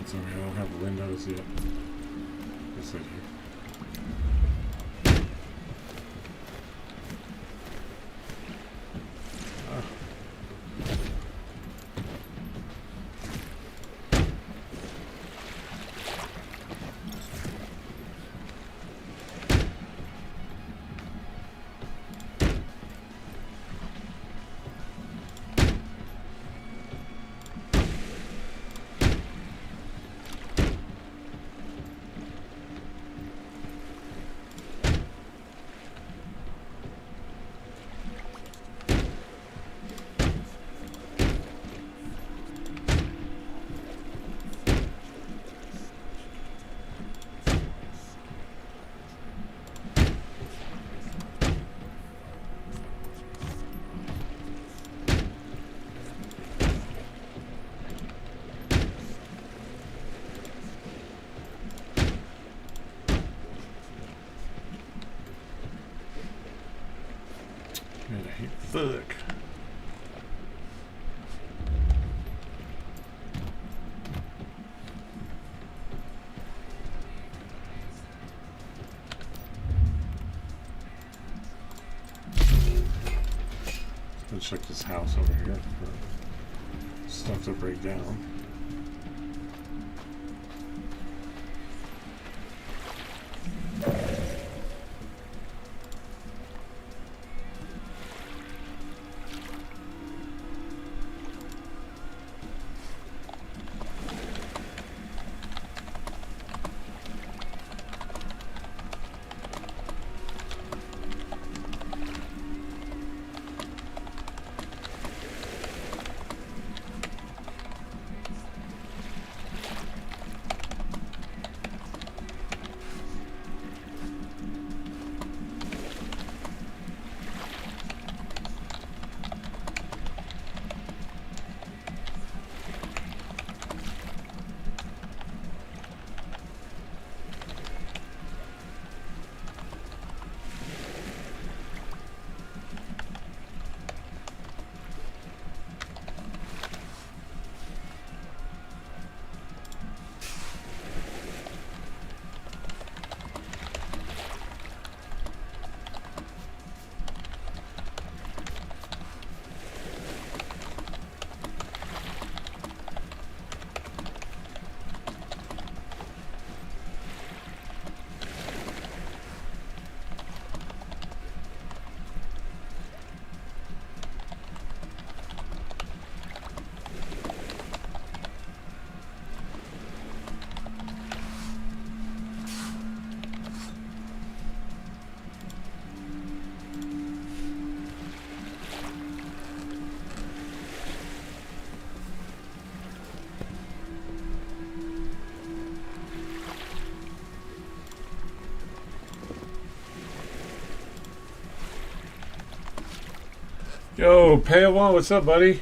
So I don't have windows yet. Yes, I do. Fuck. Let's check this house over here for stuff to break down. Yo, Payawon, what's up, buddy?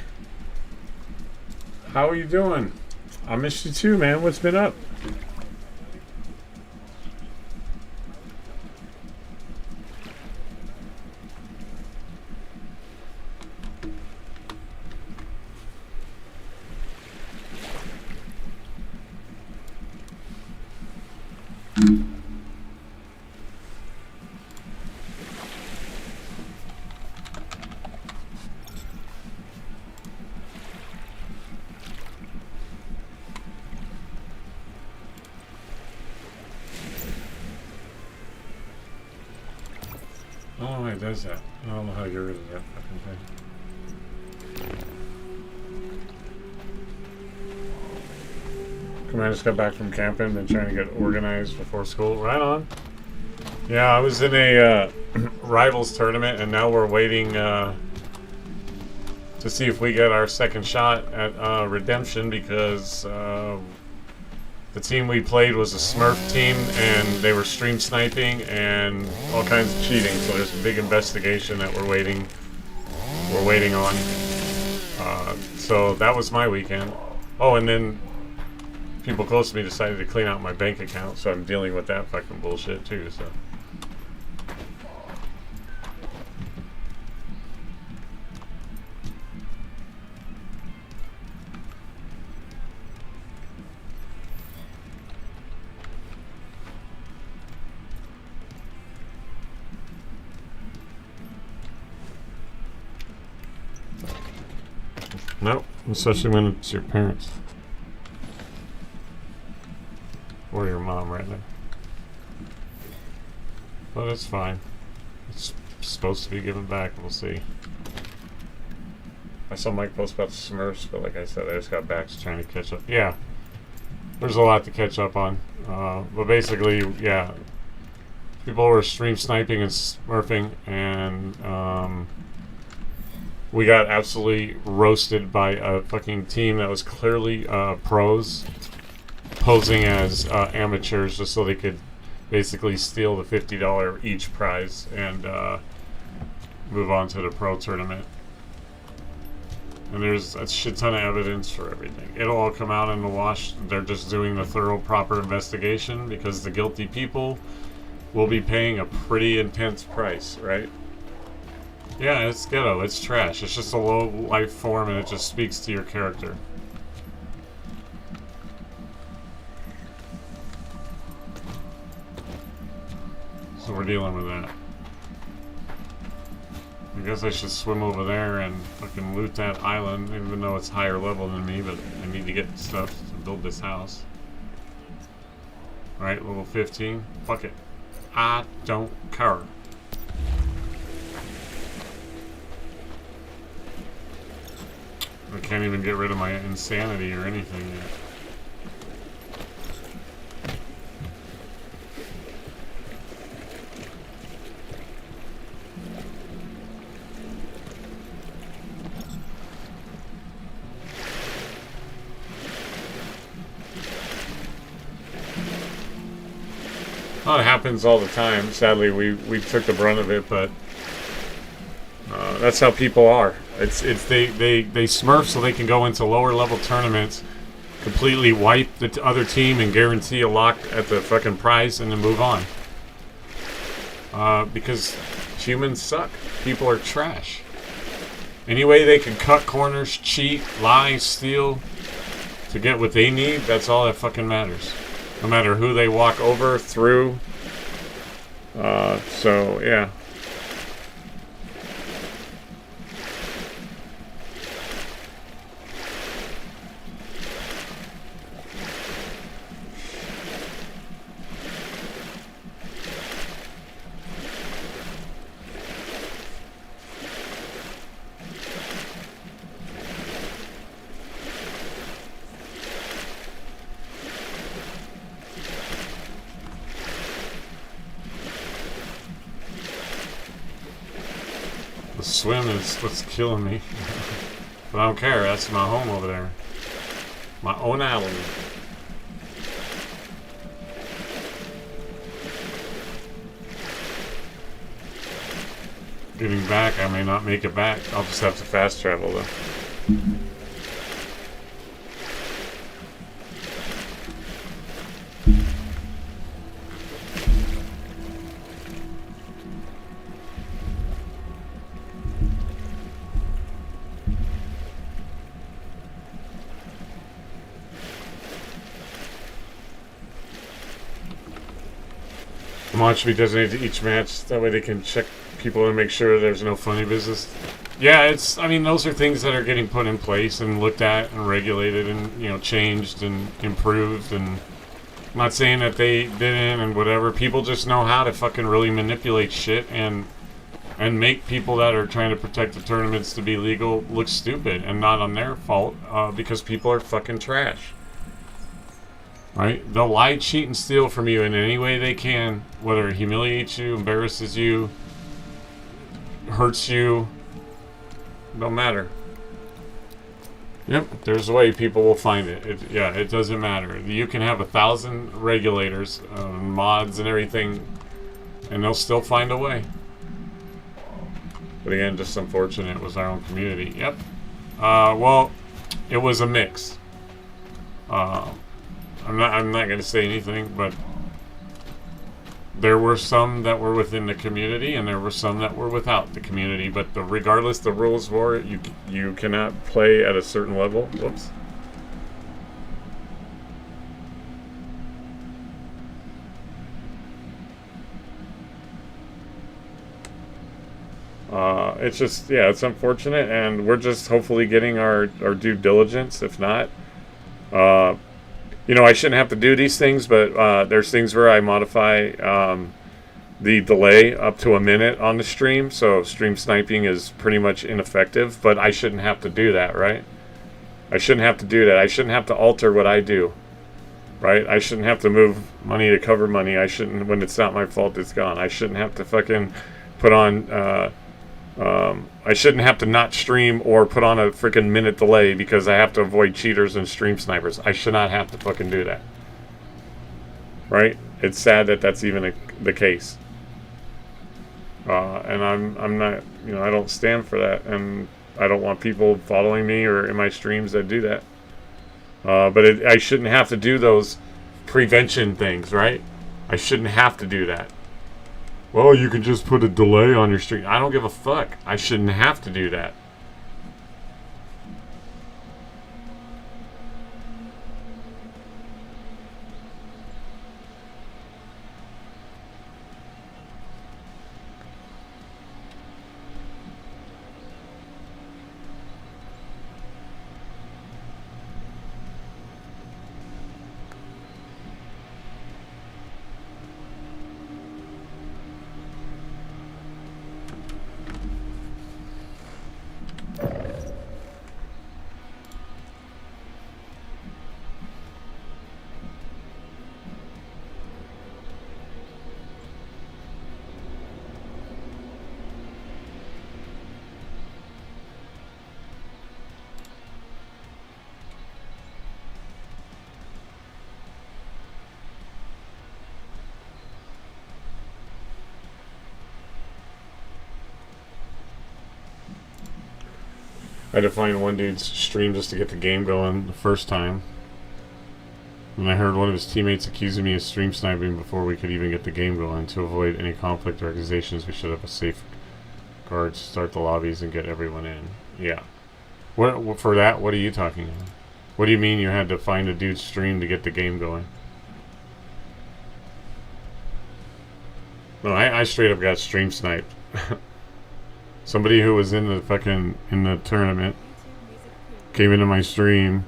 How are you doing? I missed you too, man. What's been up? Oh, it does that. I don't know how to get rid of that fucking thing. Come on, I just got back from camping. Been trying to get organized before school. Right on. Yeah, I was in a rivals tournament, and now we're waiting to see if we get our second shot at redemption, because the team we played was a Smurf team, and they were stream sniping and all kinds of cheating. So there's a big investigation that we're waiting on. So that was my weekend. Oh, and then people close to me decided to clean out my bank account, so I'm dealing with that fucking bullshit too. So. Nope, especially when it's your parents. Or your mom right now. But it's fine. It's supposed to be given back, we'll see. I saw Mike post about the Smurfs, but like I said, I just got back to trying to catch up. Yeah, there's a lot to catch up on. But basically, yeah, people were stream sniping and smurfing, and we got absolutely roasted by a fucking team that was clearly pros posing as amateurs just so they could basically steal the $50 each prize and move on to the pro tournament. And there's a shit ton of evidence for everything. It'll all come out in the wash. They're just doing the thorough, proper investigation because the guilty people will be paying a pretty intense price, right? Yeah, it's ghetto. It's trash. It's just a low life form and it just speaks to your character. So we're dealing with that. I guess I should swim over there and fucking loot that island, even though it's higher level than me, but I need to get stuff to build this house. Alright, level 15. Fuck it. I don't care. I can't even get rid of my insanity or anything yet. Well, it happens all the time. Sadly, we took the brunt of it, but that's how people are. They smurf so they can go into lower level tournaments, completely wipe the other team, and guarantee a lock at the fucking prize, and then move on. Because humans suck. People are trash. Any way they can cut corners, cheat, lie, steal to get what they need, that's all that fucking matters. No matter who they walk over, through. So, yeah. Swim is what's killing me. But I don't care, that's my home over there. My own island. Getting back, I may not make it back. I'll just have to fast travel though. Much should be designated to each match. That way they can check people and make sure there's no funny business. Yeah, I mean, those are things that are getting put in place and looked at and regulated and, you know, changed and improved. And I'm not saying that they didn't and whatever. People just know how to fucking really manipulate shit and make people that are trying to protect the tournaments to be legal look stupid, and not on their fault, because people are fucking trash. Right? They'll lie, cheat, and steal from you in any way they can, whether it humiliates you, embarrasses you, hurts you. Don't matter. Yep, there's a way people will find it. Yeah, it doesn't matter. You can have 1,000 regulators, mods, and everything, and they'll still find a way. But again, just unfortunate it was our own community. Yep. Well, it was a mix. I'm not going to say anything, but there were some that were within the community, and there were some that were without the community. But regardless, the rules were you cannot play at a certain level. Whoops. it's just, yeah, it's unfortunate, and we're just hopefully getting our due diligence. If not, uh, I shouldn't have to do these things, but there's things where I modify the delay up to a minute on the stream, so stream sniping is pretty much ineffective, but I shouldn't have to do that, right? I shouldn't have to do that. I shouldn't have to alter what I do, right? I shouldn't have to move money to cover money. I shouldn't, when it's not my fault, it's gone. I shouldn't have to fucking put on, I shouldn't have to not stream or put on a freaking minute delay because I have to avoid cheaters and stream snipers. I should not have to fucking do that, right? It's sad that that's even the case. And I'm not, I don't stand for that, and I don't want people following me or in my streams that do that. But I shouldn't have to do those prevention things, right? I shouldn't have to do that. Well, you can just put a delay on your stream. I don't give a fuck. I shouldn't have to do that. I had to find one dude's stream just to get the game going the first time. And I heard one of his teammates accusing me of stream sniping before we could even get the game going. To avoid any conflict or accusations, we should have a safe guard to start the lobbies and get everyone in. Yeah. What for that? What are you talking about? What do you mean you had to find a dude's stream to get the game going? No, I straight up got stream sniped. Somebody who was in the tournament came into my stream,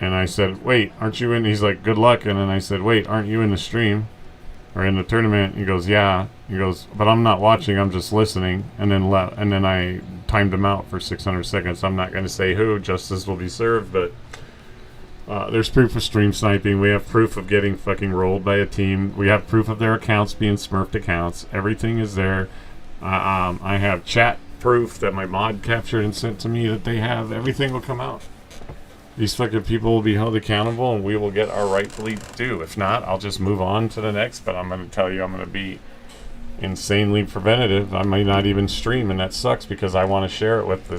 and I said, "Wait, aren't you in?" He's like, "Good luck." And then I said, "Wait, aren't you in the stream or in the tournament?" He goes, "Yeah." He goes, "But I'm not watching. I'm just listening." And then I timed him out for 600 seconds. I'm not going to say who. Justice will be served. But there's proof of stream sniping. We have proof of getting fucking rolled by a team. We have proof of their accounts being smurfed accounts. Everything is there. I have chat proof that my mod captured and sent to me that they have. Everything will come out. These fucking people will be held accountable, and we will get our rightfully due. If not, I'll just move on to the next. But I'm going to tell you, I'm going to be insanely preventative. I might not even stream, and that sucks because I want to share it with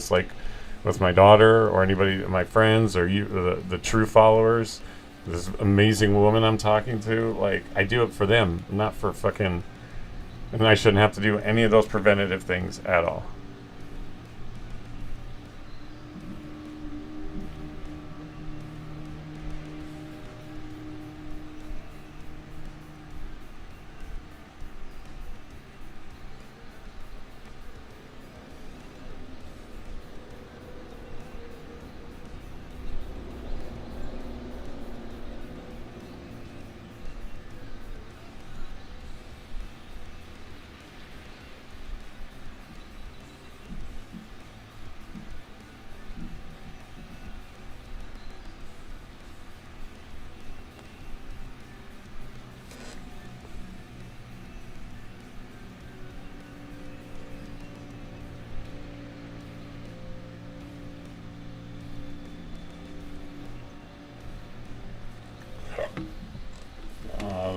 with my daughter or anybody, my friends, or you, the true followers. This amazing woman I'm talking to. Like, I do it for them, not for fucking. And I shouldn't have to do any of those preventative things at all.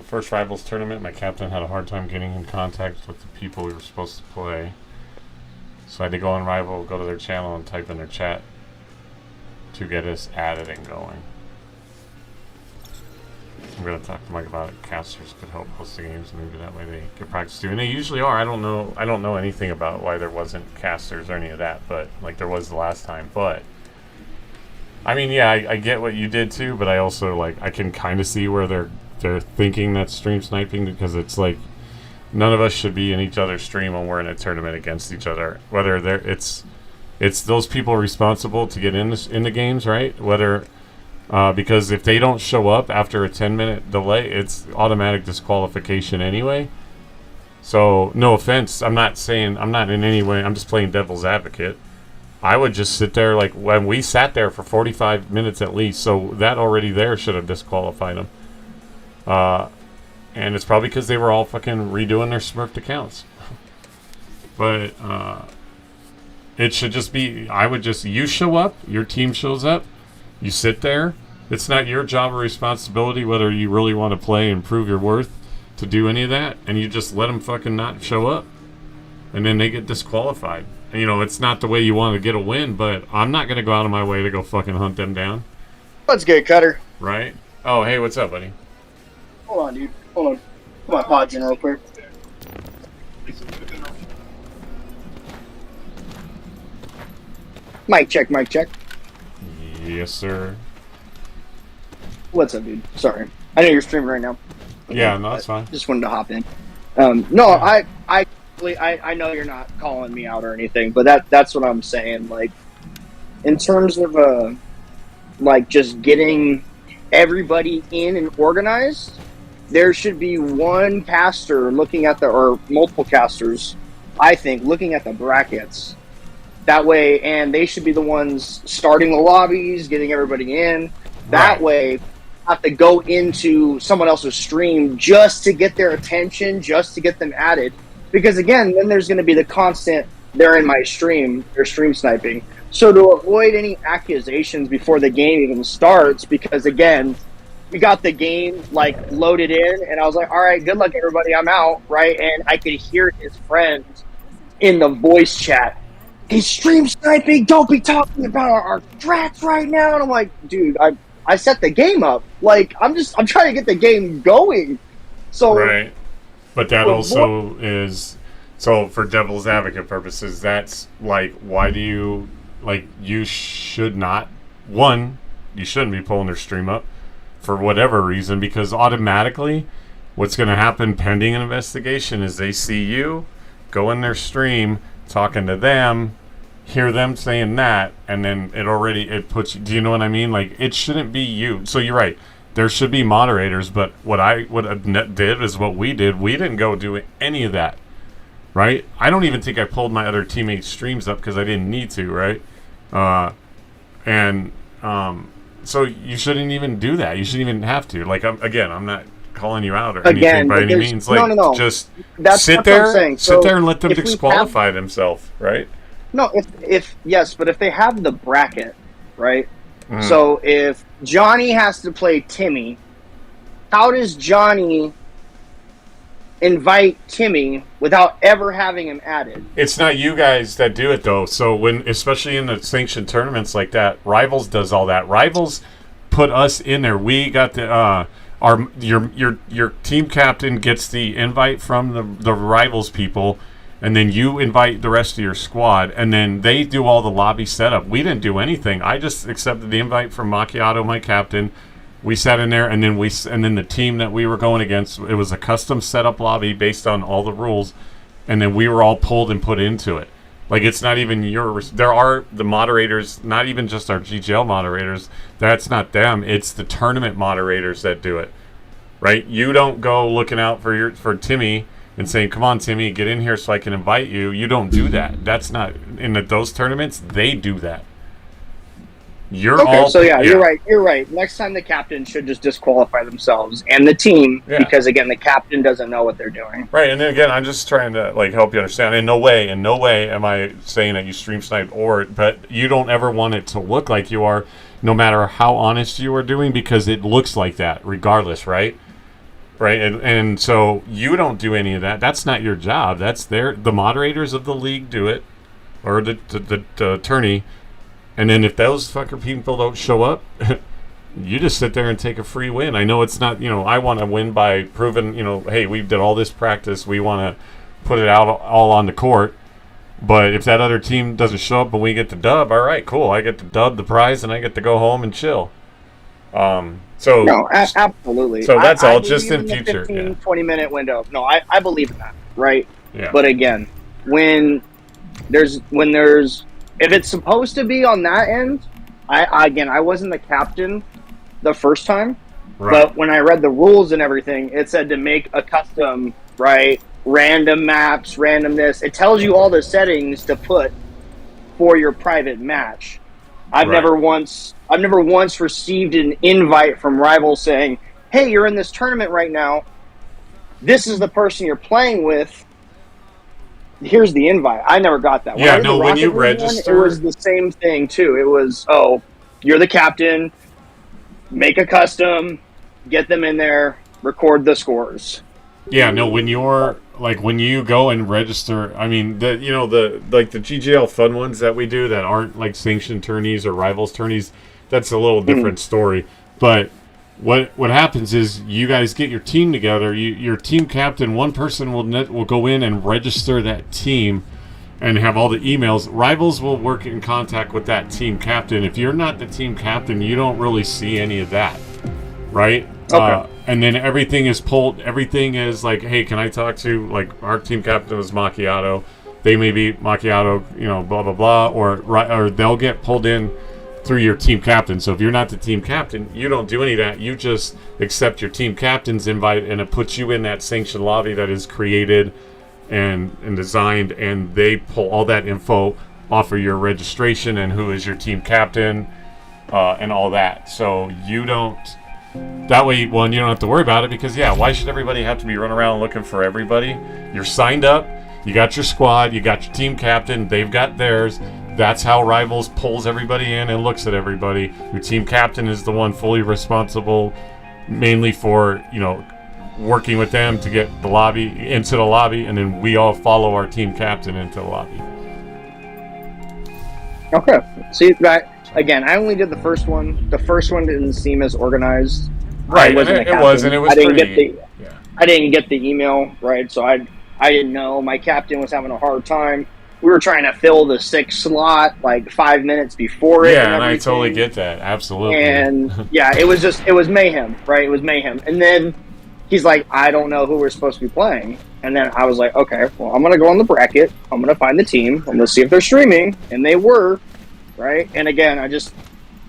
First Rivals tournament, my captain had a hard time getting in contact with the people we were supposed to play. So I had to go on Rival, go to their channel, and type in their chat to get us added and going. I'm going to talk to Mike about it. Casters could help host the games, and maybe that way they get practice too. And they usually are. I don't know anything about why there wasn't casters or any of that, but like there was the last time. But I mean, yeah, I get what you did too, but I also I can kind of see where they're thinking that's stream sniping, because it's like None of us should be in each other's stream when we're in a tournament against each other. Whether it's those people responsible to get in the games, right? Whether because if they don't show up after a 10-minute delay, it's automatic disqualification anyway. So no offense, I'm not in any way. I'm just playing devil's advocate. I would just sit there like when we sat there for 45 minutes at least. So that already there should have disqualified them. And it's probably because they were all fucking redoing their Smurfed accounts. But it should just be, you show up, your team shows up, you sit there. It's not your job or responsibility whether you really want to play and prove your worth to do any of that. And you just let them fucking not show up. And then they get disqualified. And, it's not the way you want to get a win, but I'm not going to go out of my way to go fucking hunt them down. Let's get Cutter. Right? Oh, hey, what's up, buddy? Hold on, dude. Hold on. Put my pods in real quick. Mic check, mic check. Yes, sir. What's up, dude? Sorry. I know you're streaming right now. Yeah, no, that's fine. Just wanted to hop in. No, I know you're not calling me out or anything, but that's what I'm saying. Like, in terms of just getting everybody in and organized, there should be one caster looking at or multiple casters, I think, looking at the brackets. That way, and they should be the ones starting the lobbies, getting everybody in. That way, have to go into someone else's stream just to get their attention, just to get them added. Because again, then there's going to be the constant, they're in my stream, they're stream sniping. So to avoid any accusations before the game even starts, because again, we got the game loaded in, and I was like, all right, good luck everybody, I'm out, right? And I could hear his friends in the voice chat, he's stream sniping, don't be talking about our strats right now. And I'm like, dude, I set the game up. I'm trying to get the game going. So right. But that also is, so for devil's advocate purposes, that's why do you, you should not, you shouldn't be pulling their stream up for whatever reason, because automatically what's going to happen pending an investigation is they see you, go in their stream, talking to them, hear them saying that, and then it puts you, do you know what I mean? It shouldn't be you. So you're right. There should be moderators, but what I did is what we did. We didn't go do any of that, right? I don't even think I pulled my other teammates' streams up because I didn't need to, right? So you shouldn't even do that. You shouldn't even have to. I'm not calling you out or anything by any means. No. Just that's sit there and let them disqualify themselves, right? No, but if they have the bracket, right? So if Johnny has to play Timmy, how does Johnny invite Timmy without ever having him added? It's not you guys that do it though. So especially in the sanctioned tournaments like that, Rivals does all that. Rivals put us in there. We got the your team captain gets the invite from the Rivals people. And then you invite the rest of your squad, and then they do all the lobby setup. We didn't do anything. I just accepted the invite from Macchiato, my captain. We sat in there, and then the team that we were going against, it was a custom setup lobby based on all the rules, and then we were all pulled and put into it. It's not even there are the moderators, not even just our GGL moderators. That's not them. It's the tournament moderators that do it, right? You don't go looking out for Timmy and saying, come on, Timmy, get in here so I can invite you. You don't do that. That's not, in those tournaments, they do that. You're right. Next time the captain should just disqualify themselves and the team, because, again, the captain doesn't know what they're doing. Right, and then, again, I'm just trying to, help you understand. In no way am I saying that you stream snipe but you don't ever want it to look like you are, no matter how honest you are doing, because it looks like that regardless, right? Right, and so you don't do any of that. That's not your job. That's the moderators of the league do it, or the attorney. And then if those fucker people don't show up, you just sit there and take a free win. I know it's not, I want to win by proving, hey, we did all this practice. We want to put it out all on the court. But if that other team doesn't show up and we get the dub, all right, cool. I get the dub, the prize, and I get to go home and chill. No, absolutely. So that's all, just in future. 20-minute window. No, I believe in that. right? Yeah. But again, when there's if it's supposed to be on that end, I wasn't the captain the first time, Right. but when I read the rules and everything, it said to make a custom, right? Random maps, random this. It tells you all the settings to put for your private match. I've Right. never once received an invite from Rivals saying, "Hey, you're in this tournament right now. This is the person you're playing with. Here's the invite." I never got that. Yeah, I did no, the when Rocket you League one, register- it was the same thing too. It was, "Oh, you're the captain. Make a custom, get them in there, record the scores." Yeah, no, when you go and register, I mean, the GGL fun ones that we do that aren't like sanctioned tourneys or rivals tourneys, that's a little different story. But what happens is you guys get your team together, your team captain, one person will go in and register that team and have all the emails. Rivals will work in contact with that team captain. If you're not the team captain, you don't really see any of that, right? Okay. And then everything is pulled. Everything is like, hey, can I talk to, like, our team captain was Macchiato. They may be Macchiato, blah, blah, blah. Or they'll get pulled in through your team captain. So if you're not the team captain, you don't do any of that. You just accept your team captain's invite, and it puts you in that sanctioned lobby that is created and designed. And they pull all that info off of your registration and who is your team captain and all that. So you don't... That way, one, you don't have to worry about it because, yeah, why should everybody have to be running around looking for everybody? You're signed up, you got your squad, you got your team captain, they've got theirs. That's how Rivals pulls everybody in and looks at everybody. Your team captain is the one fully responsible, mainly for, working with them to get the lobby into the lobby, and then we all follow our team captain into the lobby. Okay. See, that again, I only did the first one. The first one didn't seem as organized. Right, I wasn't and a it captain. was, and it was I didn't pretty... get I didn't get the email, right? So I didn't know. My captain was having a hard time. We were trying to fill the 6th slot like 5 minutes before it. Yeah, and I totally get that. Absolutely. And yeah, it was mayhem, right? It was mayhem. And then he's like, "I don't know who we're supposed to be playing." And then I was like, "Okay, well, I'm going to go on the bracket. I'm going to find the team. I'm going to see if they're streaming." And they were, right? And again, I just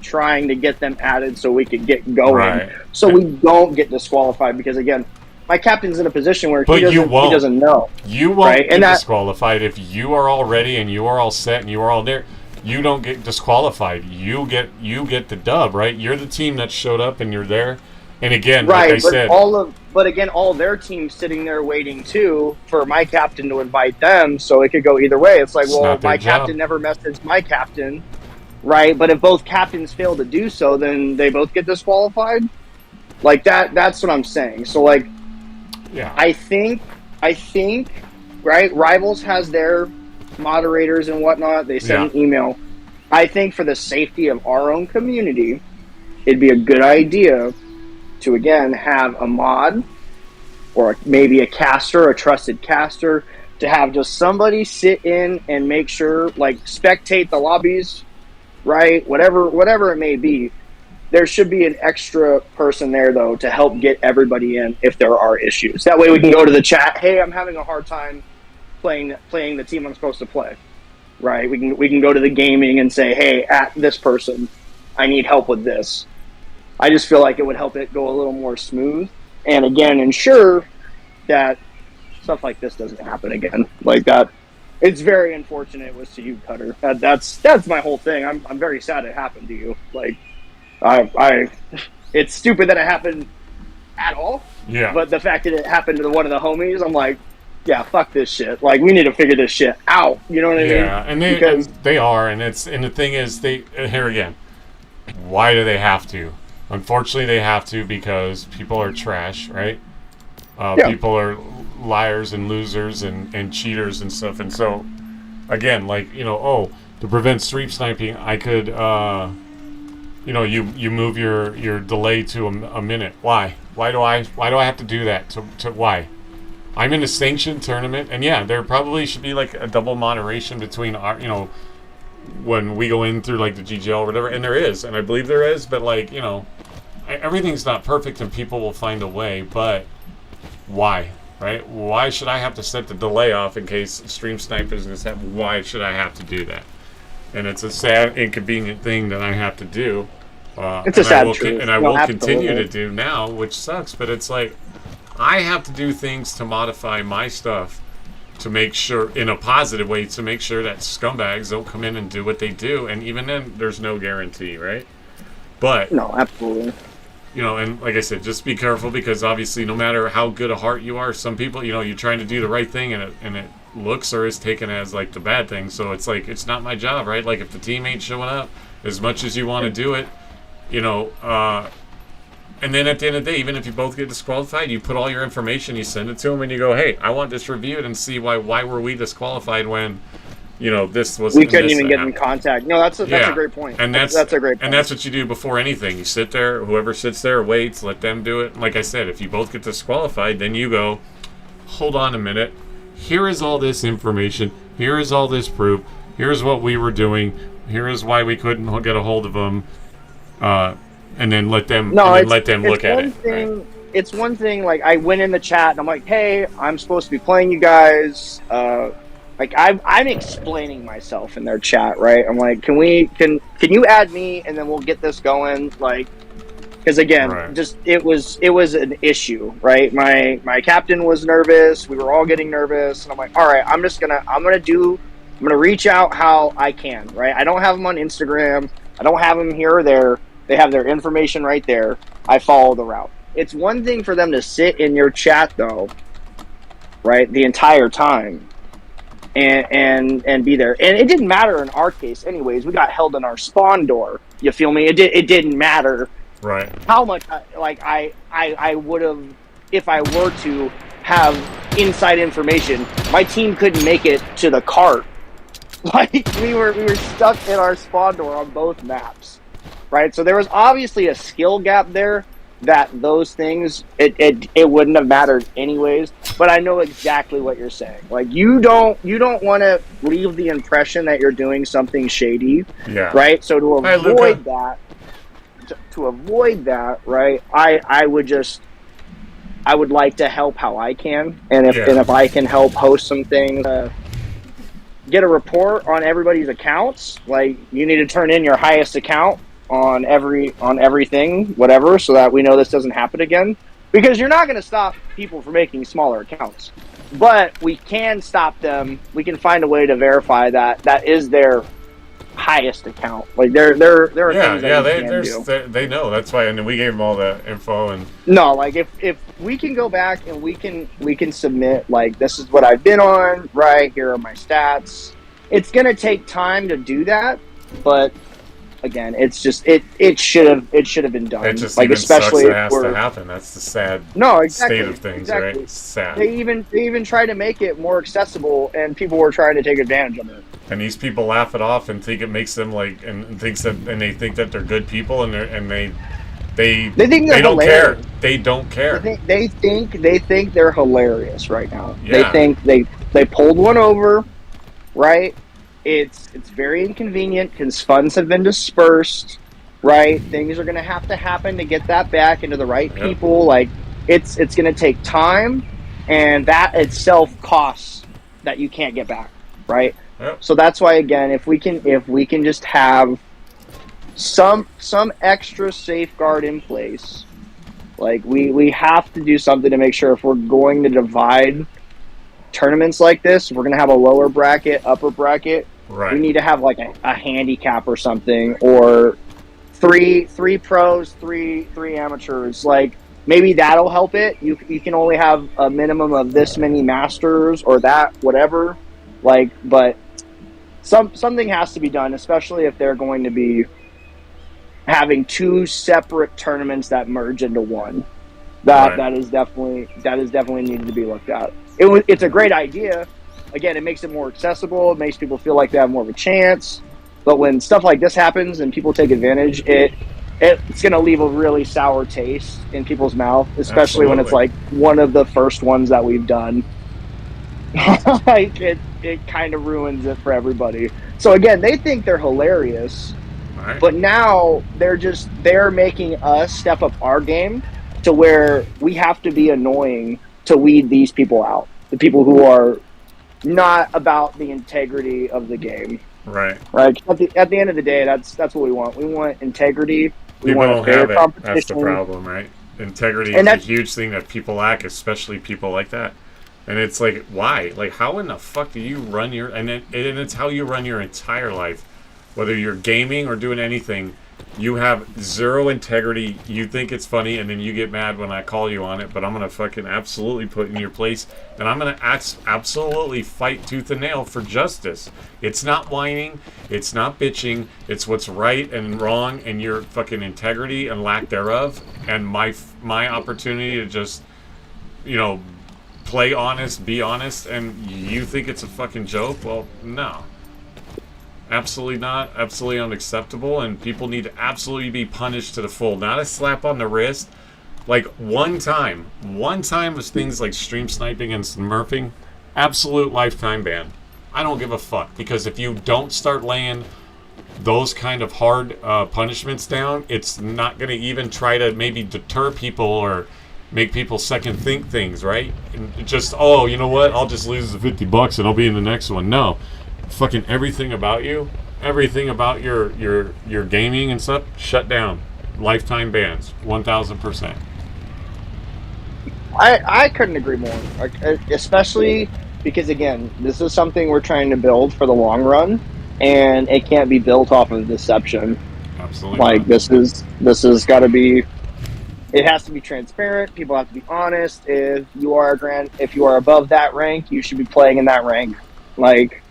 trying to get them added so we could get going. Right. So we don't get disqualified because, again, my captain's in a position where he doesn't know. You won't right? get disqualified if you are all ready and you are all set and you are all there. You don't get disqualified. You get the dub, right? You're the team that showed up and you're there. And again, right, like I said, all their teams sitting there waiting too for my captain to invite them, so it could go either way. It's like, well, my captain never messaged my captain, right? But if both captains fail to do so, then they both get disqualified. Like that's what I'm saying. So like, yeah, I think, right? Rivals has their moderators and whatnot. They send an email. I think for the safety of our own community, it'd be a good idea to, again, have a mod or maybe a caster, a trusted caster, to have just somebody sit in and make sure, like, spectate the lobbies, right? Whatever it may be. There should be an extra person there, though, to help get everybody in if there are issues. That way we can go to the chat, "Hey, I'm having a hard time playing the team I'm supposed to play," right? We can go to the gaming and say, "Hey, at this person, I need help with this." I just feel like it would help it go a little more smooth, and again, ensure that stuff like this doesn't happen again. Like that, it's very unfortunate it was to you, Cutter. That's my whole thing. I'm very sad it happened to you. Like, it's stupid that it happened at all. Yeah. But the fact that it happened to one of the homies, I'm like, yeah, fuck this shit. Like, we need to figure this shit out. You know what I mean? Yeah, and they are, and the thing is, here again, why do they have to? Unfortunately, they have to because people are trash, right? People are liars and losers and cheaters and stuff. And so, again, like, to prevent stream sniping, I could, you move your delay to a minute. Why? Why do I have to do that? Why? I'm in a sanctioned tournament, and yeah, there probably should be like a double moderation between our, when we go in through like the GGL or whatever, and there is, and I believe there is, but like, everything's not perfect and people will find a way, but why? right? Why should I have to set the delay off in case Stream Sniper is going to happen? Why should I have to do that? And it's a sad, inconvenient thing that I have to do. It's a sad truth. And I will continue to do now, which sucks. But it's like I have to do things to modify my stuff to make sure, in a positive way, to make sure that scumbags don't come in and do what they do. And even then, there's no guarantee, right? But no, absolutely. You know, and like I said, just be careful because obviously, no matter how good a heart you are, some people, you know, you're trying to do the right thing and it looks or is taken as like the bad thing. So it's like it's not my job, right? Like if the team ain't showing up as much as you want to do it, you know, and then at the end of the day, even if you both get disqualified, you put all your information, you send it to them, and you go, "Hey, I want this reviewed and see why were we disqualified when, you know, this was we couldn't even get in contact." No, that's a great point. And that's a great point. And that's what you do before anything. You sit there, whoever sits there waits, let them do it. And like I said, if you both get disqualified, then you go, "Hold on a minute. Here is all this information. Here is all this proof. Here's what we were doing. Here is why we couldn't get a hold of them." And then let them look at it. Right? It's one thing. Like I went in the chat and I'm like, "Hey, I'm supposed to be playing you guys." Like I'm explaining myself in their chat, right? I'm like, "Can you add me and then we'll get this going?" Like, because again, just it was an issue, right? My captain was nervous. We were all getting nervous, and I'm like, "All right, I'm gonna reach out how I can, right? I don't have them on Instagram. I don't have them here or there. They have their information right there. I follow the route." It's one thing for them to sit in your chat though, right, the entire time and be there. And it didn't matter in our case anyways. We got held in our spawn door. You feel me? It didn't matter how much I would have, if I were to have inside information. My team couldn't make it to the cart. Like we were stuck in our spawn door on both maps. Right, so there was obviously a skill gap there that those things it wouldn't have mattered anyways. But I know exactly what you're saying. Like you don't want to leave the impression that you're doing something shady. Yeah. Right. So to avoid that, right? I would like to help how I can, and if I can help host some things. Get a report on everybody's accounts. Like you need to turn in your highest account on everything, whatever, so that we know this doesn't happen again. Because you're not going to stop people from making smaller accounts, but we can stop them. We can find a way to verify that is their highest account. Like there are things that they know. That's why, and we gave them all the info. And no, like if we can go back and we can submit like this is what I've been on. Right here are my stats. It's going to take time to do that, but. Again, it's just it should have been done. It just like especially sucks it has to happen. That's the sad state of things, right? It's sad. They even tried to make it more accessible, and people were trying to take advantage of it. And these people laugh it off and think it makes them like and they think that they're good people and they don't care. They don't care. They think they're hilarious right now. Yeah. They think they pulled one over, right? It's very inconvenient because funds have been dispersed, right? Things are going to happen to get that back into the right people. Like it's going to take time, and that itself costs that you can't get back, right? Yep. So that's why again, if we can just have some extra safeguard in place, like we have to do something to make sure if we're going to divide tournaments like this, if we're going to have a lower bracket, upper bracket, we need to have like a handicap or something, or three pros, three amateurs. Like maybe that'll help it. You can only have a minimum of this many masters or that whatever. Like, but something has to be done, especially if they're going to be having two separate tournaments that merge into one. That is definitely needed to be looked at. It's a great idea. Again, it makes it more accessible. It makes people feel like they have more of a chance. But when stuff like this happens and people take advantage, it's going to leave a really sour taste in people's mouth, especially when it's like one of the first ones that we've done. Like it kind of ruins it for everybody. So again, they think they're hilarious, but now they're making us step up our game to where we have to be annoying to weed these people out, the people who are not about the integrity of the game. Right. Right. At the end of the day, that's what we want. We want integrity. We People want a don't fair have it. competition. That's the problem, right? Integrity And is a that's- huge thing that people lack, especially people like that. And it's like, why? Like, how in the fuck do you run your... And it's how you run your entire life. Whether you're gaming or doing anything, you have zero integrity. You think it's funny, and then you get mad when I call you on it. But I'm going to fucking absolutely put in your place. And I'm going to absolutely fight tooth and nail for justice. It's not whining. It's not bitching. It's what's right and wrong and your fucking integrity and lack thereof. And my opportunity to just, play honest, be honest, and you think it's a fucking joke? Well, no. Absolutely not. Absolutely unacceptable, and people need to absolutely be punished to the full. Not a slap on the wrist. Like, one time was things like stream sniping and smurfing. Absolute lifetime ban. I don't give a fuck, because if you don't start laying those kind of hard punishments down, it's not going to even try to maybe deter people or make people second think things, right? And just, oh, you know what? I'll just lose the $50 and I'll be in the next one. No. Fucking everything about you, everything about your gaming and stuff, shut down. Lifetime bans, 1,000%. I couldn't agree more, especially because, again, this is something we're trying to build for the long run, and it can't be built off of deception. Absolutely. Like, not. this has got to be. It has to be transparent. People have to be honest. If you are above that rank, you should be playing in that rank. Like.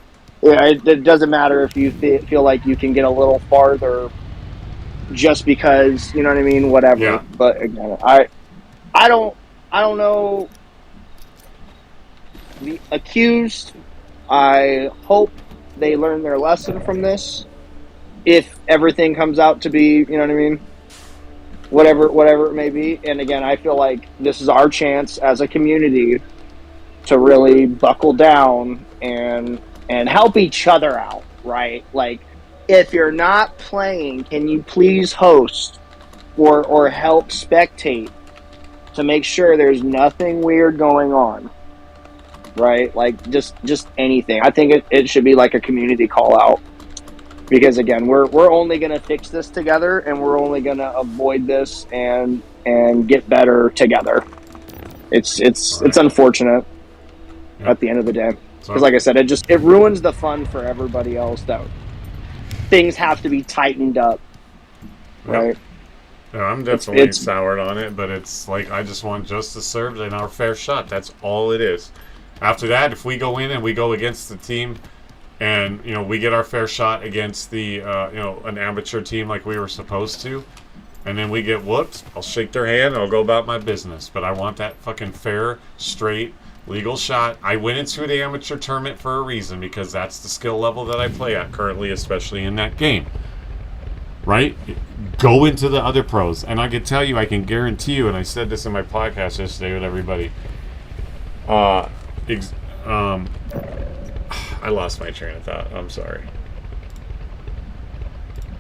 Yeah, it doesn't matter if you feel like you can get a little farther just because, you know what I mean, whatever. Yeah. But again, I don't know. The accused, I hope they learn their lesson from this. If everything comes out to be, you know what I mean, whatever it may be. And again, I feel like this is our chance as a community to really buckle down and help each other out, right? Like, if you're not playing, can you please host or help spectate to make sure there's nothing weird going on, right? Like, just anything. I think it should be like a community call out, because again, we're only going to fix this together, and we're only going to avoid this and get better together. It's unfortunate at the end of the day. Because, like I said, it ruins the fun for everybody else that things have to be tightened up, right? Yep. Yeah, I'm definitely soured on it, but it's like I just want justice served and our fair shot. That's all it is. After that, if we go in and we go against the team, and we get our fair shot against the an amateur team like we were supposed to, and then we get whooped, I'll shake their hand and I'll go about my business. But I want that fucking fair, straight, legal shot. I went into the amateur tournament for a reason, because that's the skill level that I play at currently, especially in that game. Right? Go into the other pros. And I can tell you, I can guarantee you, and I said this in my podcast yesterday with everybody, I lost my train of thought. I'm sorry.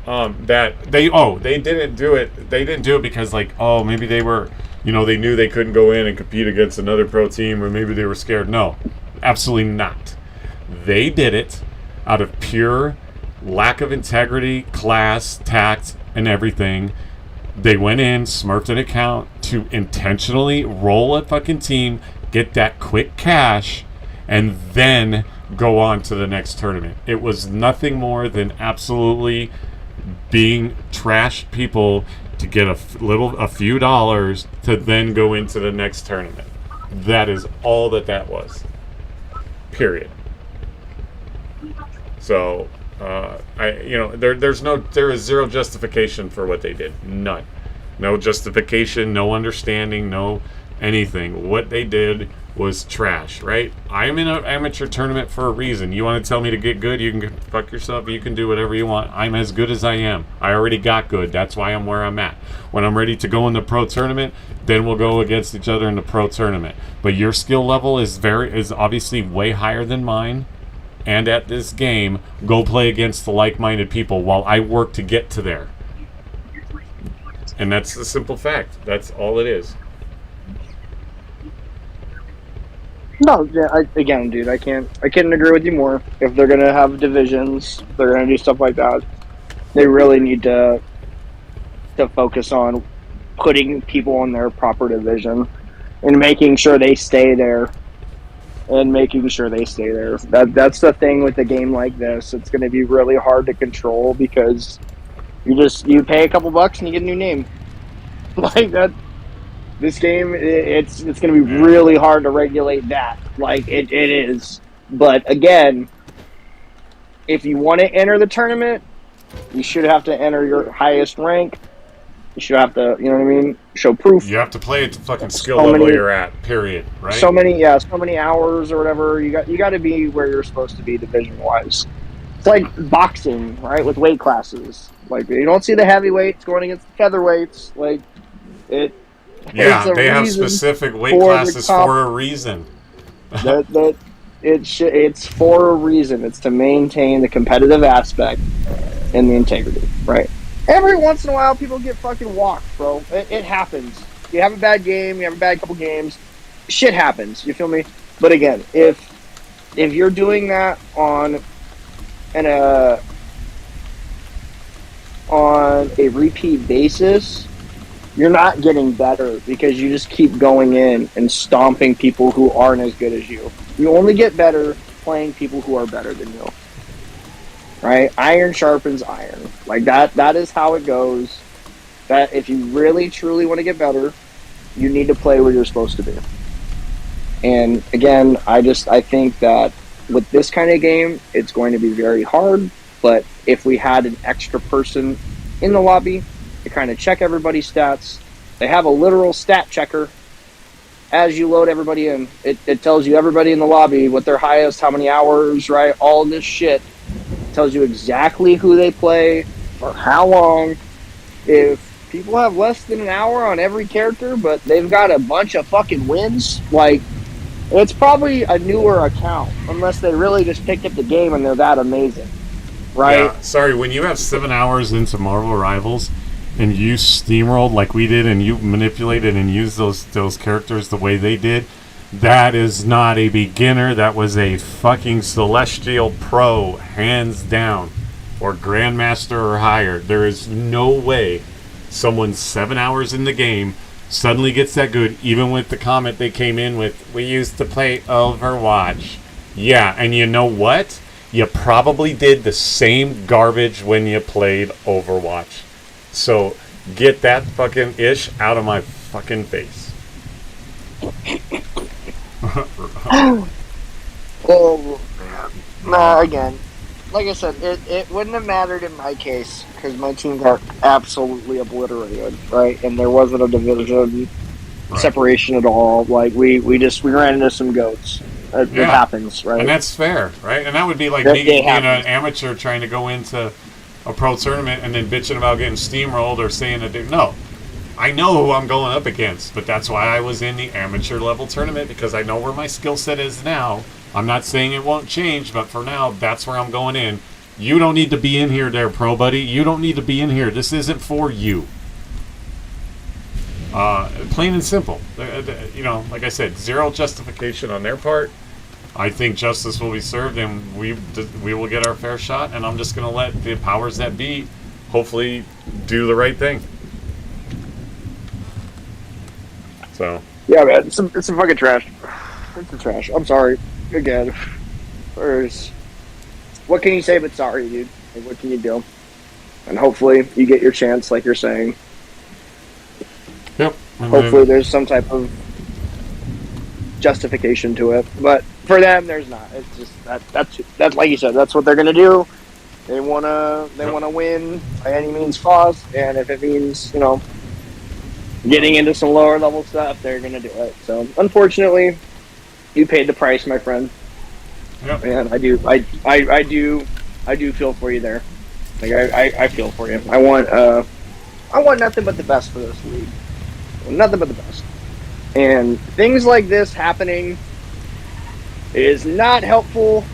That they didn't do it. They didn't do it because, like, maybe they were, they knew they couldn't go in and compete against another pro team, or maybe they were scared. No, absolutely not. They did it out of pure lack of integrity, class, tact, and everything. They went in, smurfed an account to intentionally roll a fucking team, get that quick cash, and then go on to the next tournament. It was nothing more than absolutely being trash people to get a few dollars to then go into the next tournament. That is all that was. Period. So, there is zero justification for what they did. None. No justification, no understanding, no anything. What they did was trash, right? I'm in an amateur tournament for a reason. You want to tell me to get good? You can fuck yourself. You can do whatever you want. I'm as good as I am. I already got good. That's why I'm where I'm at. When I'm ready to go in the pro tournament, then we'll go against each other in the pro tournament. But your skill level is obviously way higher than mine. And at this game, go play against the like-minded people while I work to get to there. And that's the simple fact. That's all it is. No, yeah, again, dude, I couldn't agree with you more. If they're gonna have divisions, if they're gonna do stuff like that, they really need to focus on putting people in their proper division and making sure they stay there. That's the thing with a game like this. It's going to be really hard to control because you pay a couple bucks and you get a new name. Like that. This game, it's going to be really hard to regulate that. Like it is. But again, if you want to enter the tournament, you should have to enter your highest rank. You should have to, you know what I mean, show proof. You have to play at the fucking skill level you're at, period, right? So many hours or whatever. You got to be where you're supposed to be division-wise. It's like boxing, right, with weight classes. Like, you don't see the heavyweights going against the featherweights. Like, yeah, they have specific weight classes for a reason. It's for a reason. It's to maintain the competitive aspect and the integrity, right? Every once in a while, people get fucking walked, bro. It happens. You have a bad game, you have a bad couple games. Shit happens. You feel me? But again, if you're doing that on a repeat basis, you're not getting better because you just keep going in and stomping people who aren't as good as you. You only get better playing people who are better than you. Right? Iron sharpens iron. Like that is how it goes. That if you really truly want to get better, you need to play where you're supposed to be. And again, I think that with this kind of game, it's going to be very hard, but if we had an extra person in the lobby to kind of check everybody's stats, they have a literal stat checker as you load everybody in. It tells you everybody in the lobby what their highest, how many hours, right? All this shit. Tells you exactly who they play for how long. If people have less than an hour on every character, but they've got a bunch of fucking wins, like, it's probably a newer account, unless they really just picked up the game and they're that amazing, right? Yeah, sorry, when you have 7 hours into Marvel Rivals and you steamrolled like we did and you manipulated and used those characters the way they did, that is not a beginner. That was a fucking Celestial Pro, hands down, or Grandmaster or higher. There is no way someone 7 hours in the game suddenly gets that good, even with the comment they came in with, we used to play Overwatch. Yeah, and you know what? You probably did the same garbage when you played Overwatch. So get that fucking ish out of my fucking face. Oh, nah, again, like I said, it wouldn't have mattered in my case because my team got absolutely obliterated, right? And there wasn't a division separation at all. Like we ran into some goats. It happens, right? And that's fair, right? And that would be like me being an amateur trying to go into a pro tournament and then bitching about getting steamrolled or saying that no. I know who I'm going up against, but that's why I was in the amateur level tournament, because I know where my skill set is now. I'm not saying it won't change, but for now, that's where I'm going in. You don't need to be in here there, pro buddy. You don't need to be in here. This isn't for you. Plain and simple. You know, like I said, zero justification on their part. I think justice will be served, and we will get our fair shot, and I'm just going to let the powers that be hopefully do the right thing. So. Yeah, man, it's some fucking trash. It's some trash. I'm sorry. Again. What can you say but sorry, dude? Like, what can you do? And hopefully you get your chance, like you're saying. Yep. Hopefully there's some type of justification to it. But for them, there's not. It's just that's like you said. That's what they're gonna do. They wanna win by any means possible, and if it means getting into some lower level stuff, they're gonna do it. So unfortunately, you paid the price, my friend. Yep. And I do feel for you there. Like I feel for you. I want nothing but the best for this league. Nothing but the best. And things like this happening is not helpful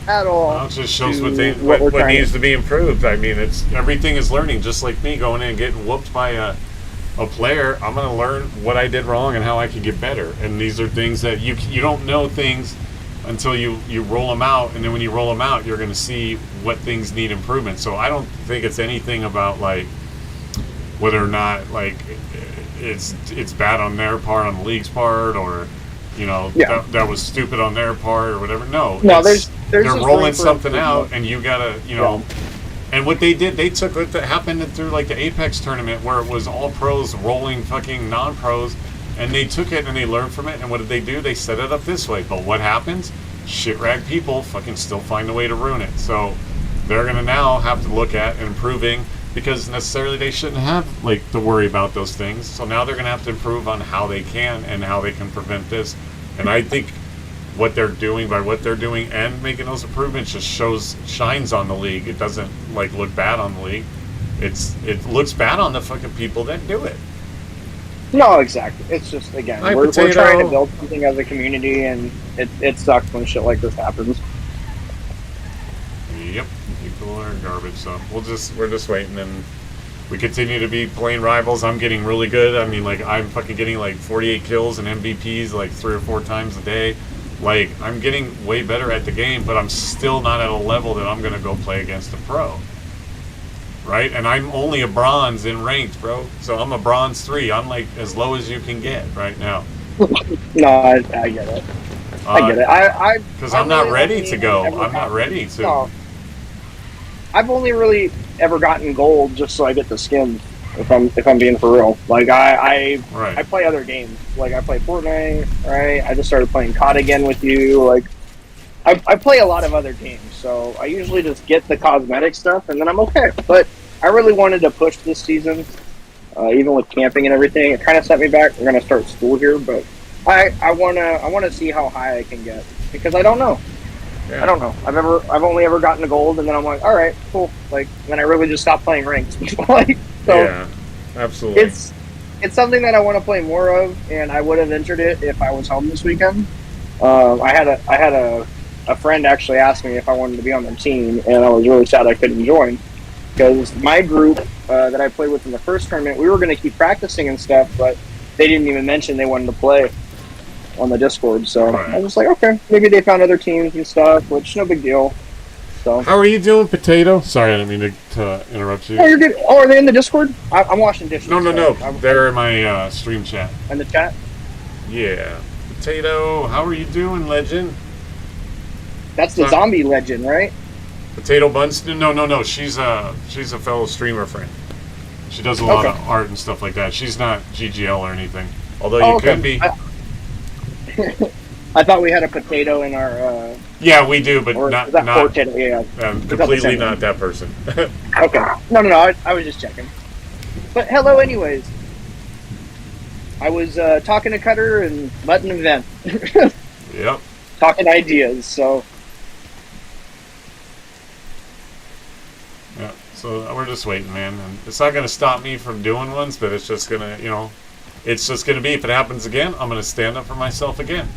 at all. Well, it just shows what needs to be improved. I mean, everything is learning. Just like me going in and getting whooped by a player, I'm going to learn what I did wrong and how I can get better. And these are things that you don't know things until you roll them out, and then when you roll them out, you're going to see what things need improvement. So I don't think it's anything about like whether or not like it's bad on their part, on the league's part, or that was stupid on their part or whatever. No, there's they're just rolling room for something out, improvement. and you gotta And what they did, they took what happened through like the Apex tournament where it was all pros rolling fucking non-pros, and they took it and they learned from it. And what did they do? They set it up this way. But what happens? Shit rag people fucking still find a way to ruin it. So they're gonna now have to look at improving, because necessarily they shouldn't have like to worry about those things. So now they're gonna have to improve on how they can and how they can prevent this. And I think what they're doing and making those improvements just shines on the league. It doesn't like look bad on the league. It looks bad on the fucking people that do it. No, exactly. It's just, again, Hi, we're Potato. trying to build something as a community, and it sucks when shit like this happens. Yep, people are garbage. So we're just waiting, and we continue to be playing rivals. I'm getting really good. I mean, like I'm fucking getting like 48 kills and MVPs like 3 or 4 times a day. Like I'm getting way better at the game, but I'm still not at a level that I'm gonna go play against a pro. Right? And I'm only a bronze in ranked, bro. So I'm a bronze 3. I'm like as low as you can get right now. No, I get it. I get it. Because I'm not ready to go. I'm not ready to. No. I've only really ever gotten gold just so I get the skins. If I'm being for real, like I play other games. Like I play Fortnite, right? I just started playing COD again with you. Like I play a lot of other games, so I usually just get the cosmetic stuff and then I'm okay. But I really wanted to push this season, even with camping and everything. It kind of set me back. We're gonna start school here, but I wanna see how high I can get, because I don't know. Yeah. I don't know. I've only ever gotten a gold, and then I'm like, all right, cool. Like, and then I really just stopped playing ranked. Like, so yeah, absolutely. It's something that I want to play more of, and I would have entered it if I was home this weekend. I had a friend actually ask me if I wanted to be on their team, and I was really sad I couldn't join, because my group that I played with in the first tournament, we were going to keep practicing and stuff, but they didn't even mention they wanted to play on the Discord. So right. I was just like, okay, maybe they found other teams and stuff, which no big deal. So how are you doing, Potato? Sorry, I didn't mean to interrupt you. Oh, you're good. Oh, are they in the Discord? I'm washing dishes. No. So They're in my stream chat. in the chat. Yeah. Potato, how are you doing, legend? That's the zombie legend, right? Potato Bunston? No. She's a fellow streamer friend. She does a lot of art and stuff like that. She's not GGL or anything. Although you could be. I thought we had a Potato in our. Yeah, we do, but or not is that Potato? Yeah. completely not that person. Okay. No. I was just checking. But hello, anyways. I was talking to Cutter and letting him vent. Yep. Talking ideas, so. Yeah. So we're just waiting, man. And it's not going to stop me from doing ones, but it's just going to, it's just going to be, if it happens again, I'm going to stand up for myself again.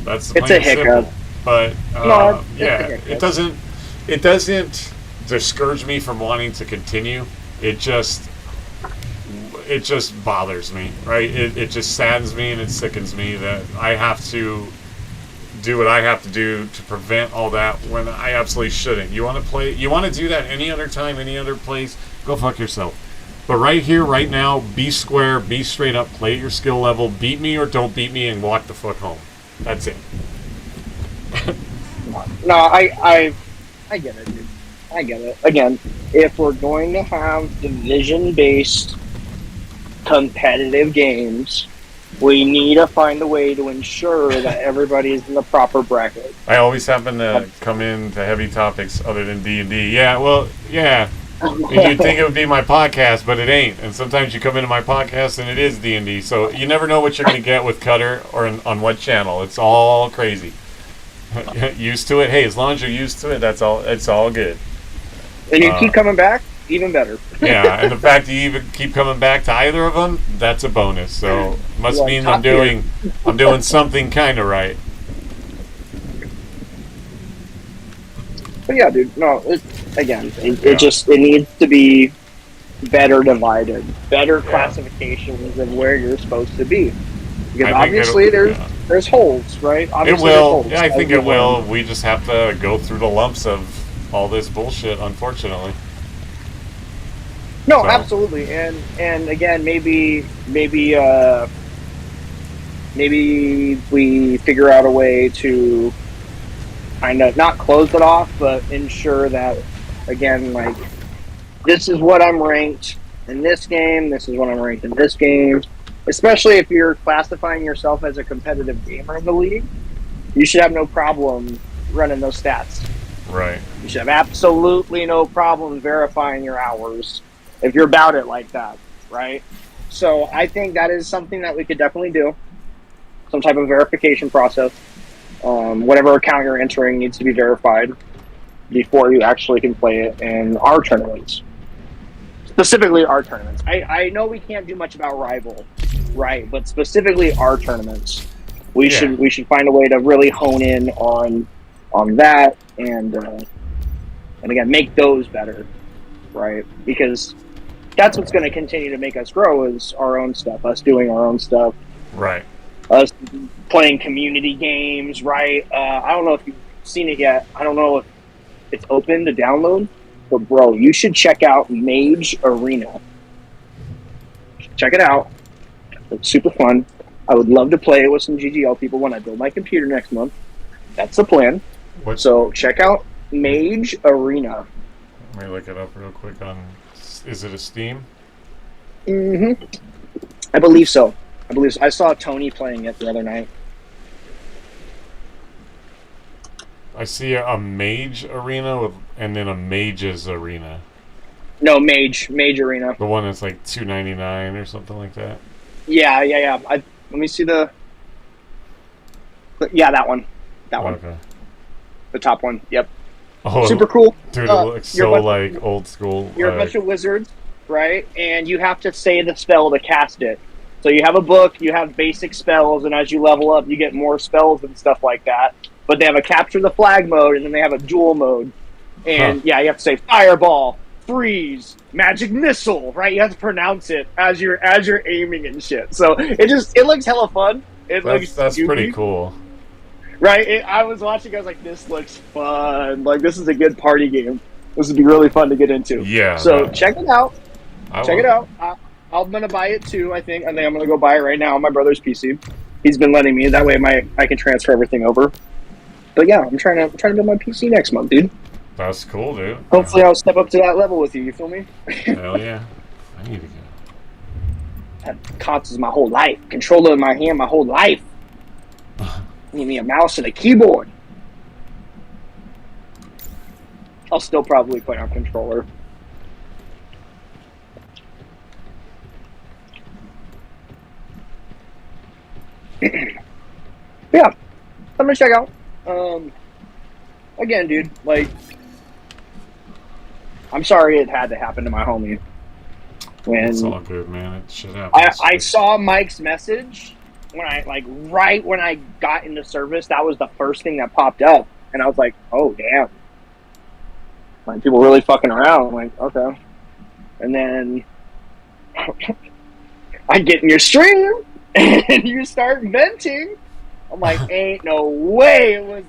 That's the It's a hiccup. simple. But No, yeah, it's a hiccup. it doesn't discourage me from wanting to continue. It just bothers me, right? It just saddens me and it sickens me that I have to do what I have to do to prevent all that when I absolutely shouldn't. You want to do that any other time, any other place, go fuck yourself. But right here, right now, be square, be straight up, play at your skill level, beat me or don't beat me, and walk the fuck home. That's it. No, I get it, dude. I get it. Again, if we're going to have division-based competitive games, we need to find a way to ensure that everybody's in the proper bracket. I always happen to come into heavy topics other than D&D. Yeah, well, yeah. You'd think it would be my podcast, but it ain't. And sometimes you come into my podcast and it is D&D. So you never know what you're going to get with Cutter or on what channel. It's all crazy. Used to it. Hey, as long as you're used to it, that's all. It's all good. And you keep coming back, even better. Yeah, and the fact that you even keep coming back to either of them, that's a bonus. So must mean I'm doing something kind of right. But yeah, dude. No, it needs to be better divided, better Yeah. classifications of where you're supposed to be. Because I think obviously yeah. there's holes, right? It Obviously there's will. holes. Yeah, I think it Everyone. will. We just have to go through the lumps of all this bullshit, unfortunately. No, So, absolutely. And again, maybe we figure out a way to kind of not close it off, but ensure that, again, like, this is what I'm ranked in this game, this is what I'm ranked in this game. Especially if you're classifying yourself as a competitive gamer in the league, you should have no problem running those stats. right. You should have absolutely no problem verifying your hours if you're about it like that, right? So I think that is something that we could definitely do. Some type of verification process. Whatever account you're entering needs to be verified before you actually can play it in our tournaments. Specifically our tournaments. I know we can't do much about Rival, right? But specifically our tournaments. We should find a way to really hone in on that and again make those better, right? Because that's what's going to continue to make us grow is our own stuff, us doing our own stuff, Right. us playing community games, right? I don't know if you've seen it yet. I don't know if it's open to download, but bro, you should check out Mage Arena. Check it out. It's super fun. I would love to play it with some GGL people when I build my computer next month. That's the plan. What? So check out Mage Arena. Let me look it up real quick on. Is it a Steam? Mm-hmm. I believe so. I saw Tony playing it the other night. I see a mage arena and then a mages arena. No, Mage Arena. The one that's like $2.99 or something like that. Yeah. Let me see the. Yeah, that one. Okay. The top one. Yep. Oh, Super cool. Dude, it looks so like old school. You're a bunch of wizards, right? And you have to say the spell to cast it. So you have a book, you have basic spells, and as you level up, you get more spells and stuff like that. But they have a capture the flag mode, and then they have a duel mode. And yeah, you have to say fireball, freeze, magic missile, right? You have to pronounce it as you're aiming and shit. So it looks hella fun. That's pretty cool. Right? I was watching, I was like, this looks fun. Like, this is a good party game. This would be really fun to get into. Yeah. So check it out. Check it out. I'm going to buy it too, I think. I'm going to go buy it right now on my brother's PC. He's been letting me. That way I can transfer everything over. But yeah, I'm trying to build my PC next month, dude. That's cool, dude. Hopefully I'll step up to that level with you. You feel me? Hell yeah. I need to go. That COTS is my whole life. Controller in my hand my whole life. Need me a mouse and a keyboard. I'll still probably play on controller. Yeah, I'm gonna check out. Again, dude, like, I'm sorry it had to happen to my homie. It's all good, man. It should happen. I saw Mike's message when right when I got into service. That was the first thing that popped up, and I was like, "Oh damn!" Like, people really fucking around. I'm like, okay, and then I get in your stream and you start venting. I'm like, ain't no way it was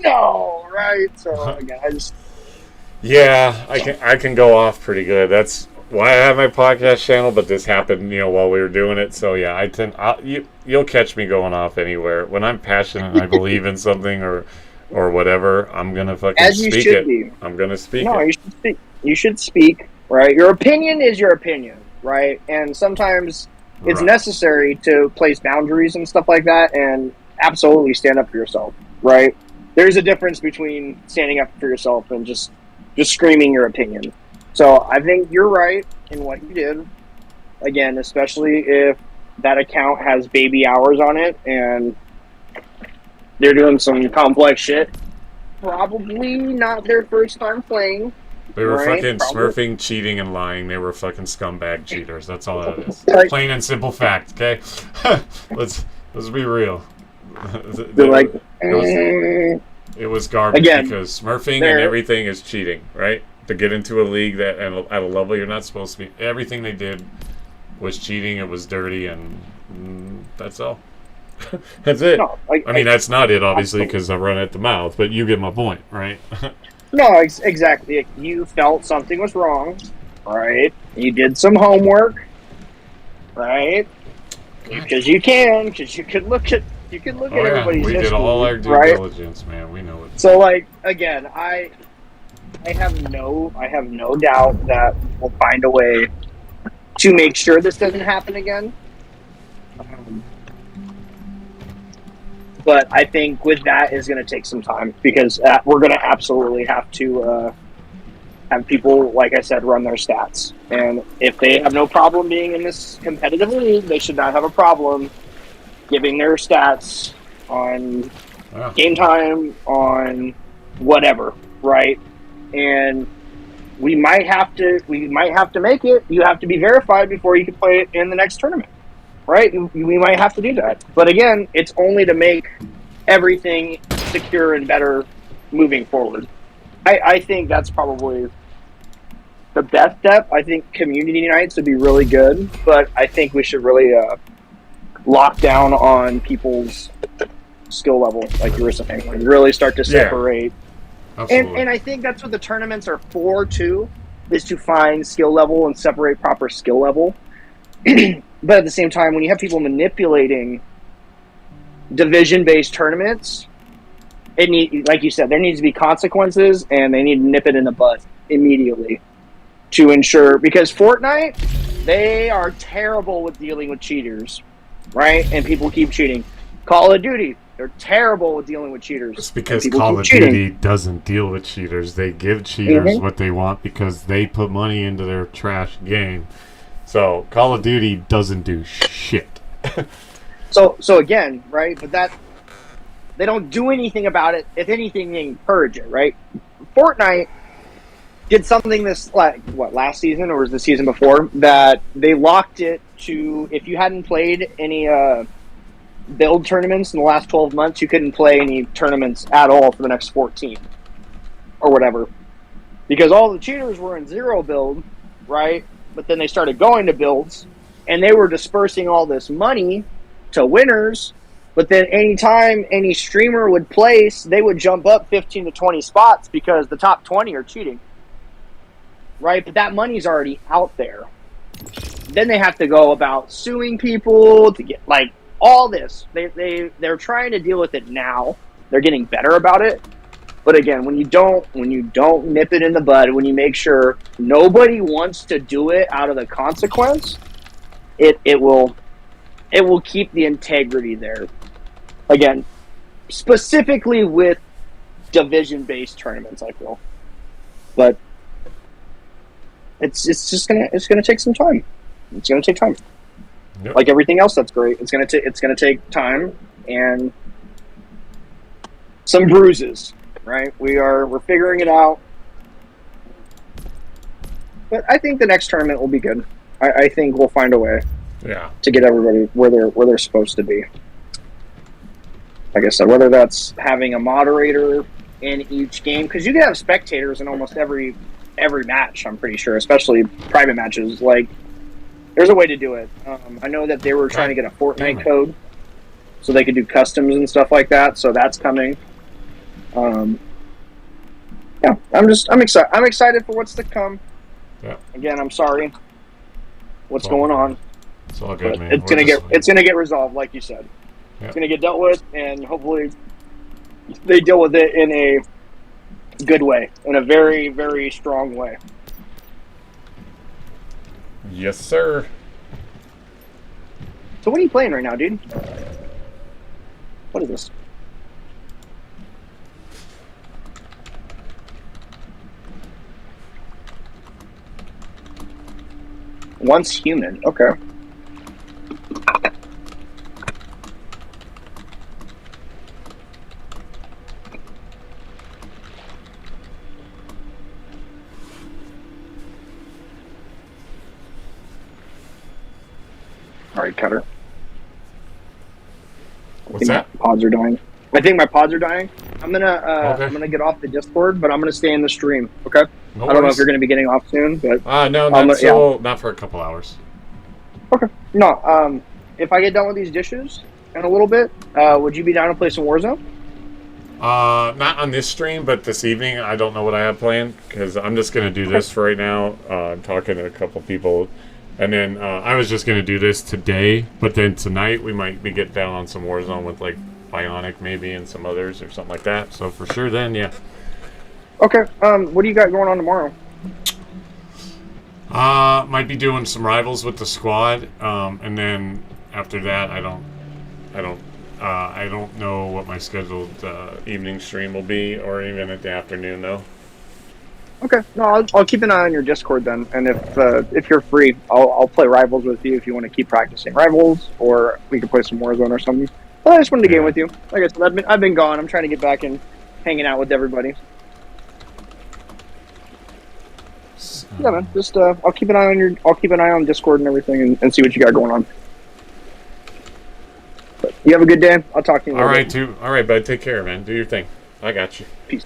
right. So again, yeah, I can go off pretty good. That's why I have my podcast channel. But this happened, while we were doing it. So yeah, you'll catch me going off anywhere when I'm passionate and I believe in something or whatever. I'm gonna fucking speak it. Be. I'm gonna speak it. You should speak. You should speak. Right. Your opinion is your opinion. Right. And sometimes it's necessary to place boundaries and stuff like that, and absolutely stand up for yourself. Right. There's a difference between standing up for yourself and just screaming your opinion. So I think you're right in what you did. Again, especially if that account has baby hours on it and they're doing some complex shit. Probably not their first time playing. They were fucking smurfing, cheating, and lying. They were fucking scumbag cheaters. That's all that is. Plain and simple fact, okay? Let's be real. They're it was garbage again, because smurfing and everything is cheating, right? to get into a league that at a level you're not supposed to be. Everything they did was cheating. It was dirty, and that's all. That's it. No, I mean, that's not it, obviously, because I run at the mouth. But you get my point, right? No, exactly. You felt something was wrong, right? You did some homework, right? Because you could look at everybody's we history, did all our due right? diligence, man. We know it. So, like, again, I have no doubt that we'll find a way to make sure this doesn't happen again. But I think with that is going to take some time, because we're going to absolutely have to have people, like I said, run their stats. And if they have no problem being in this competitive league, they should not have a problem giving their stats on game time, on whatever, right? And we might have to make it. You have to be verified before you can play it in the next tournament, right? We might have to do that. But again, it's only to make everything secure and better moving forward. I think that's probably the best step. I think community nights would be really good, but I think we should really lock down on people's skill level, like you were saying, like really start to separate. And I think that's what the tournaments are for too, is to find skill level and separate proper skill level. But at the same time, when you have people manipulating division-based tournaments, like you said, there needs to be consequences, and they need to nip it in the bud immediately to ensure, because Fortnite, they are terrible with dealing with cheaters, right? And people keep cheating. Call of Duty, they're terrible with dealing with cheaters. It's because Call of Duty doesn't deal with cheaters. They give cheaters what they want because they put money into their trash game. So Call of Duty doesn't do shit. So again, right? But that they don't do anything about it. If anything, they encourage it, right? Fortnite did something last season, or was the season before, that they locked it to, if you hadn't played any build tournaments in the last 12 months, you couldn't play any tournaments at all for the next 14 or whatever, because all the cheaters were in zero build, right? But then they started going to builds, and they were dispersing all this money to winners. But then anytime any streamer would place, they would jump up 15 to 20 spots because the top 20 are cheating, right? But that money's already out there. Then they have to go about suing people to get, like, all this. They're trying to deal with it now. They're getting better about it. But again, when you don't nip it in the bud, when you make sure nobody wants to do it out of the consequence, it will keep the integrity there. Again, specifically with division-based tournaments, I feel. But it's gonna take some time. It's gonna take time. Yep. Like everything else that's great, it's gonna take time and some bruises. Right, we're figuring it out, but I think the next tournament will be good. I think we'll find a way, to get everybody where they're supposed to be. Like I said, whether that's having a moderator in each game, because you can have spectators in almost every match. I'm pretty sure, especially private matches. Like, there's a way to do it. I know that they were trying to get a Fortnite code, so they could do customs and stuff like that. So that's coming. Yeah, I'm excited. I'm excited for what's to come. Yeah. Again, I'm sorry. What's going on? It's all good, man. It's gonna get resolved, like you said. Yeah. It's gonna get dealt with, and hopefully they deal with it in a good way, in a very, very strong way. Yes, sir. So what are you playing right now, dude? What is this? Once Human. Okay. All right, Cutter. What's that? My pods are dying. I think my pods are dying. I'm gonna Okay. I'm gonna get off the Discord, but I'm gonna stay in the stream. Okay. No I don't know if worries. you're going to be getting off soon, but No, yeah. not for a couple hours. Okay. No. If I get done with these dishes in a little bit, would you be down to play some Warzone? Not on this stream, but this evening. I don't know what I have planned because I'm just gonna do Okay. this for right now. I'm talking to a couple people, and then I was just gonna do this today, but then tonight we might be getting down on some Warzone with like Bionic maybe and some others or something like that. So for sure, then yeah. Okay. What do you got going on tomorrow? Might be doing some rivals with the squad, and then after that, I don't know what my scheduled evening stream will be, or even at the afternoon though. Okay. No, I'll keep an eye on your Discord then, and if you're free, I'll play Rivals with you if you want to keep practicing Rivals, or we can play some Warzone or something. But I just wanted to game with you. Like I said, I've been gone. I'm trying to get back and hanging out with everybody. Yeah, man. Just I'll keep an eye on Discord and everything, and see what you got going on. But you have a good day. I'll talk to you. All right, all right, bud. Take care, man. Do your thing. I got you. Peace.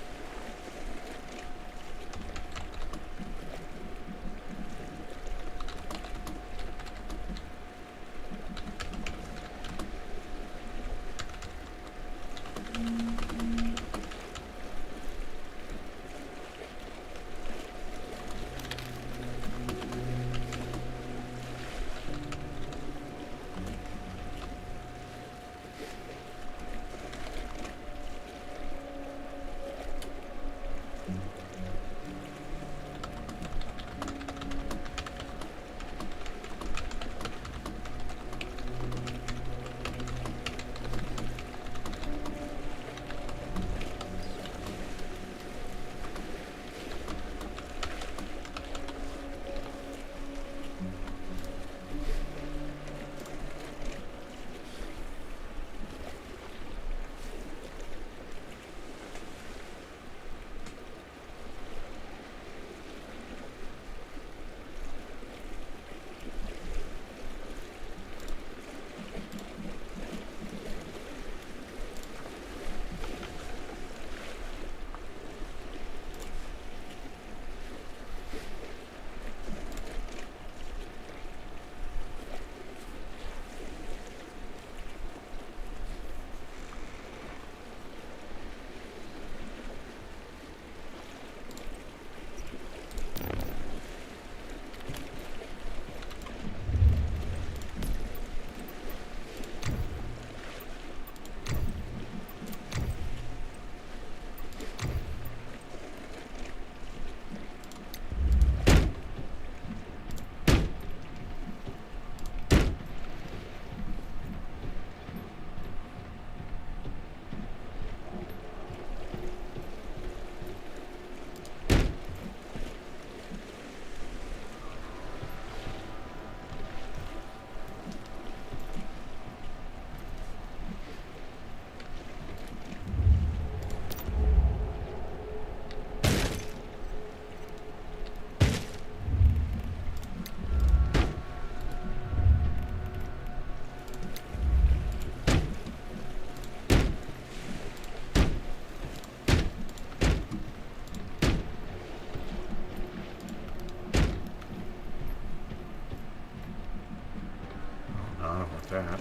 That.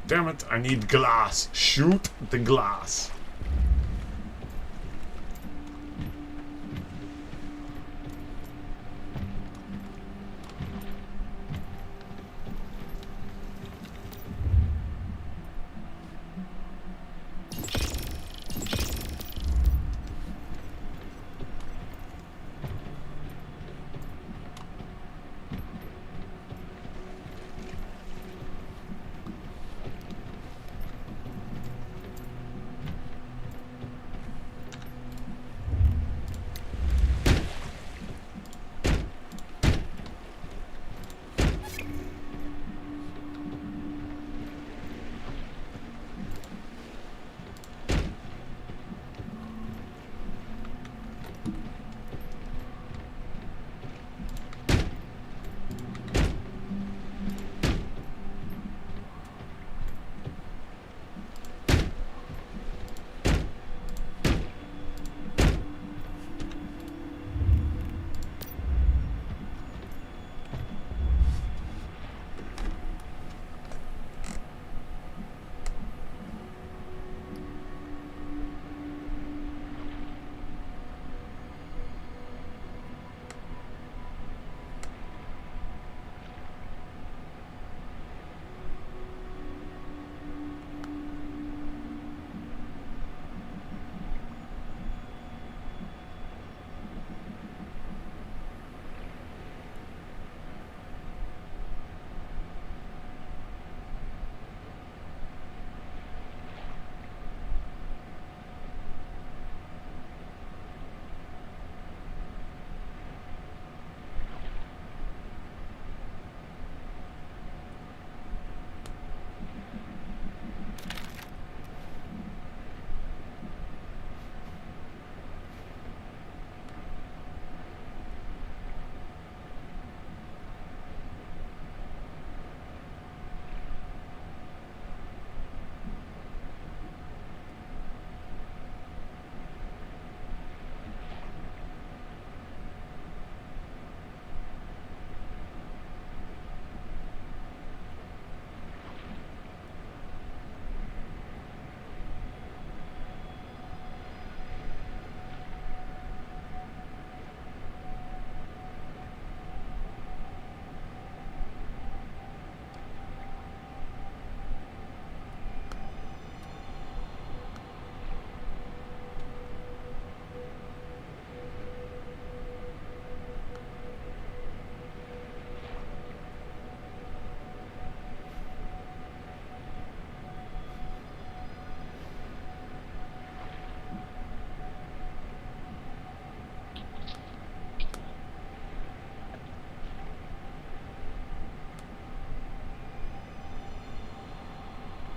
Damn it, I need glass. Shoot the glass.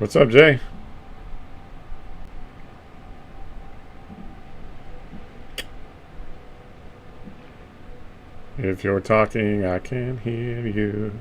What's up, Jay? If you're talking, I can't hear you.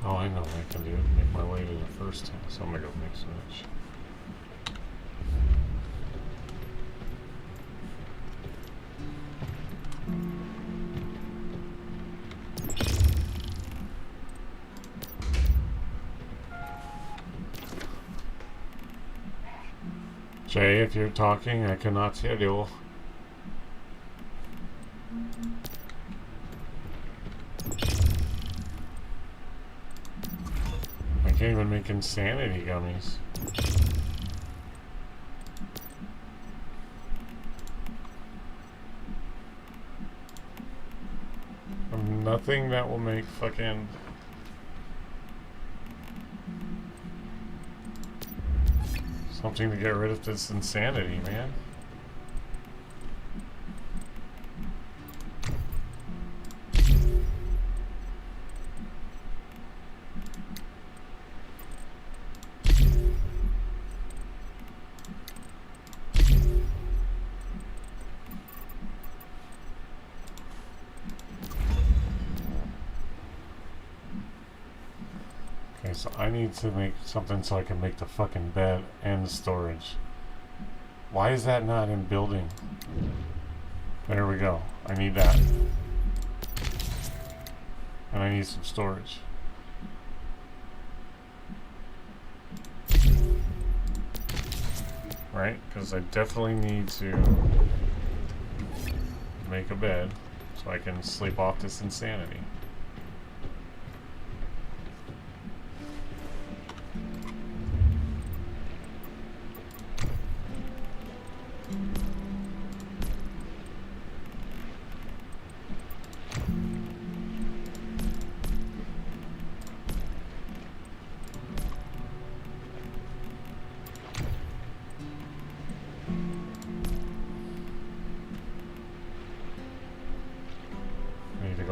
Oh, I know what I can do. Make my way to the first house. So I'm gonna go make some lunch. Jay, if you're talking, I cannot hear you. I can't even make insanity gummies. Nothing that will make fucking... something to get rid of this insanity, man. Okay, so I need to make something so I can make the fucking bed and the storage. Why is that not in building? There we go. I need that. And I need some storage. Right? Because I definitely need to make a bed so I can sleep off this insanity.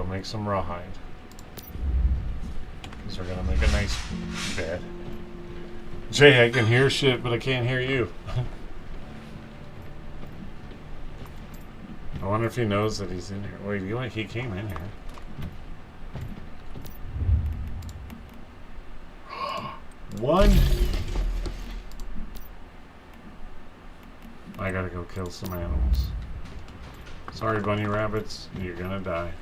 Make some rawhide because we're gonna make a nice bed. Jay, I can hear shit, but I can't hear you. I wonder if he knows that he's in here. Wait, you like he came in here? One. I gotta go kill some animals. Sorry, bunny rabbits, you're gonna die.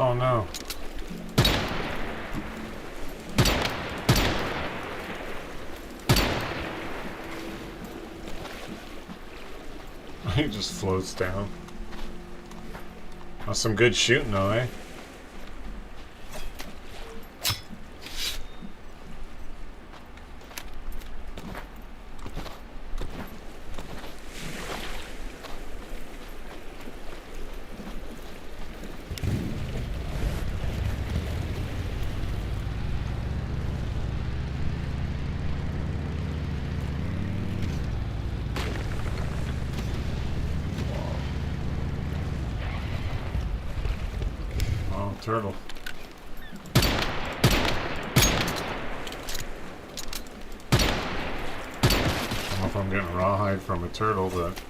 Oh no. He just floats down. That's some good shooting though, eh? Oh, turtle. I don't know if I'm getting rawhide from a turtle, but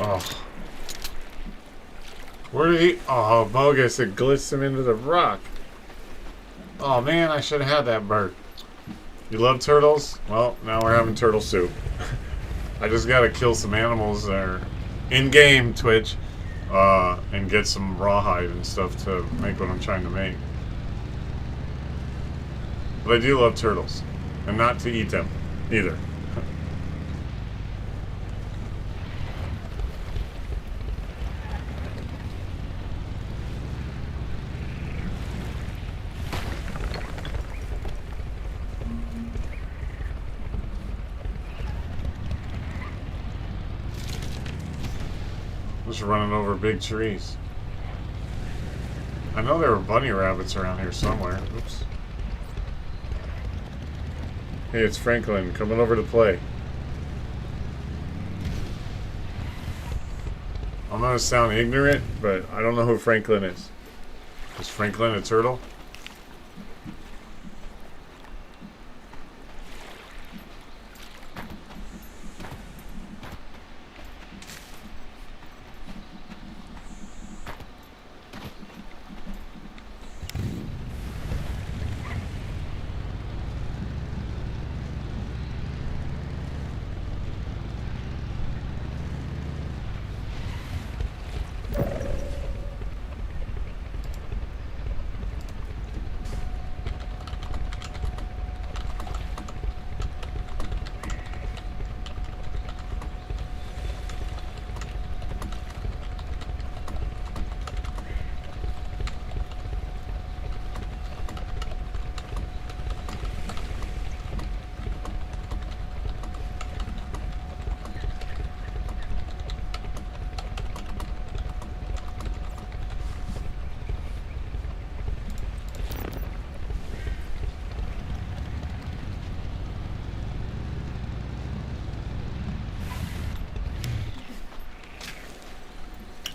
oh. Where did he? Oh, bogus. It glitzed him into the rock. Oh, man, I should have had that bird. You love turtles? Well, now we're having turtle soup. I just gotta kill some animals that are in-game, Twitch, and get some rawhide and stuff to make what I'm trying to make. But I do love turtles. And not to eat them, either. Just running over big trees. I know there were bunny rabbits around here somewhere. Oops. Hey, it's Franklin coming over to play. I'm gonna sound ignorant, but I don't know who Franklin is. Is Franklin a turtle?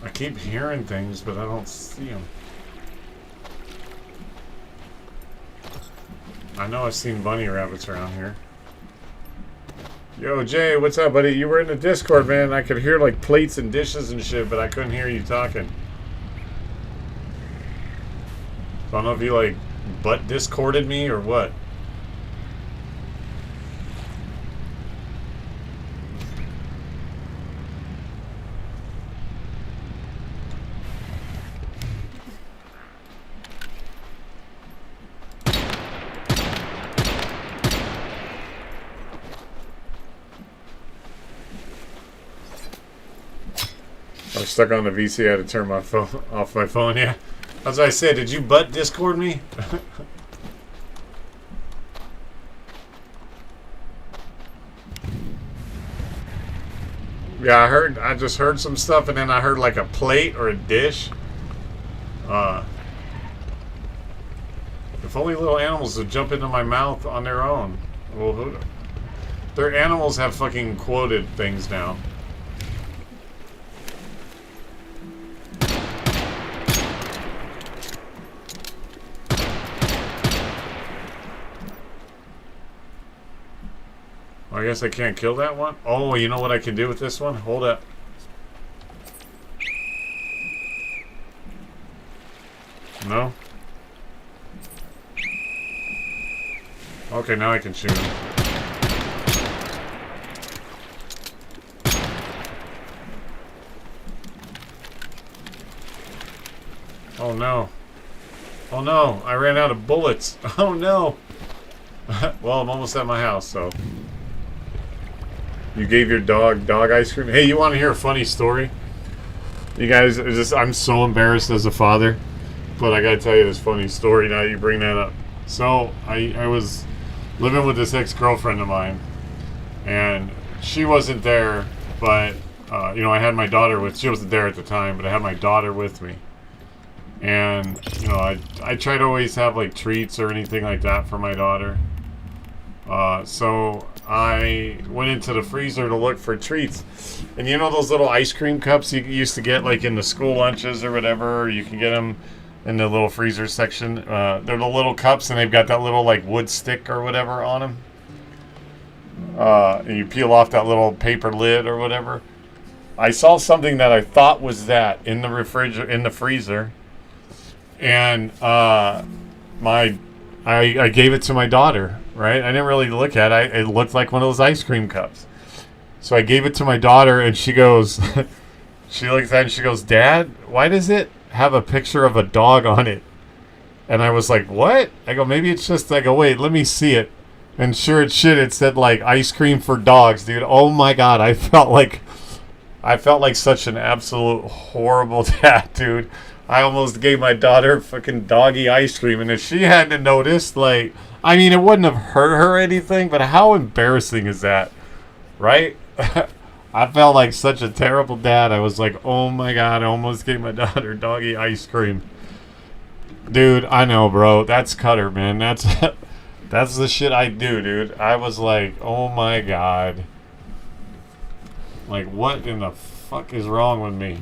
I keep hearing things, but I don't see them. I know I've seen bunny rabbits around here. Yo, Jay, what's up, buddy? You were in the Discord, man. I could hear, like, plates and dishes and shit, but I couldn't hear you talking. I don't know if you, like, butt discorded me or what. was stuck on the VC. I had to turn my phone off my phone. Yeah. As I said, did you butt Discord me? Yeah, I just heard some stuff, and then I heard like a plate or a dish. If only little animals would jump into my mouth on their own. Well, their animals have fucking quoted things now. I guess I can't kill that one. Oh, you know what I can do with this one? Hold up. No? Okay, now I can shoot him. Oh no. Oh no, I ran out of bullets. Oh no. Well, I'm almost at my house, so. You gave your dog ice cream? Hey, you want to hear a funny story? You guys, I'm so embarrassed as a father, but I gotta tell you this funny story now that you bring that up. So, I was living with this ex-girlfriend of mine, and she wasn't there, but, you know, I had my daughter with, she wasn't there at the time, but I had my daughter with me. And, you know, I try to always have, like, treats or anything like that for my daughter. So I went into the freezer to look for treats. And you know those little ice cream cups you used to get like in the school lunches or whatever? Or you can get them in the little freezer section. They're the little cups and they've got that little like wood stick or whatever on them. And you peel off that little paper lid or whatever. I saw something that I thought was that in the freezer. And I gave it to my daughter, right? I didn't really look at it. It looked like one of those ice cream cups. So I gave it to my daughter, and she goes, she looks at it and she goes, Dad, why does it have a picture of a dog on it? And I was like, what? I go, maybe it's just, I go, wait, let me see it. And sure as shit, it said like ice cream for dogs, dude. Oh my God, I felt like such an absolute horrible dad, dude. I almost gave my daughter fucking doggy ice cream, and if she hadn't noticed, like, I mean, it wouldn't have hurt her or anything, but how embarrassing is that, right? I felt like such a terrible dad. I was like, oh my God, I almost gave my daughter doggy ice cream. Dude, I know, bro. That's Cutter, man. That's the shit I do, dude. I was like, oh my God. Like, what in the fuck is wrong with me?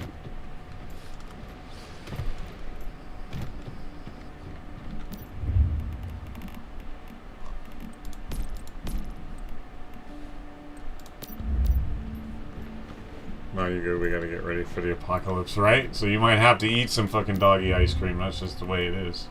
No, you're good. We gotta get ready for the apocalypse, right? So you might have to eat some fucking doggy ice cream. That's just the way it is.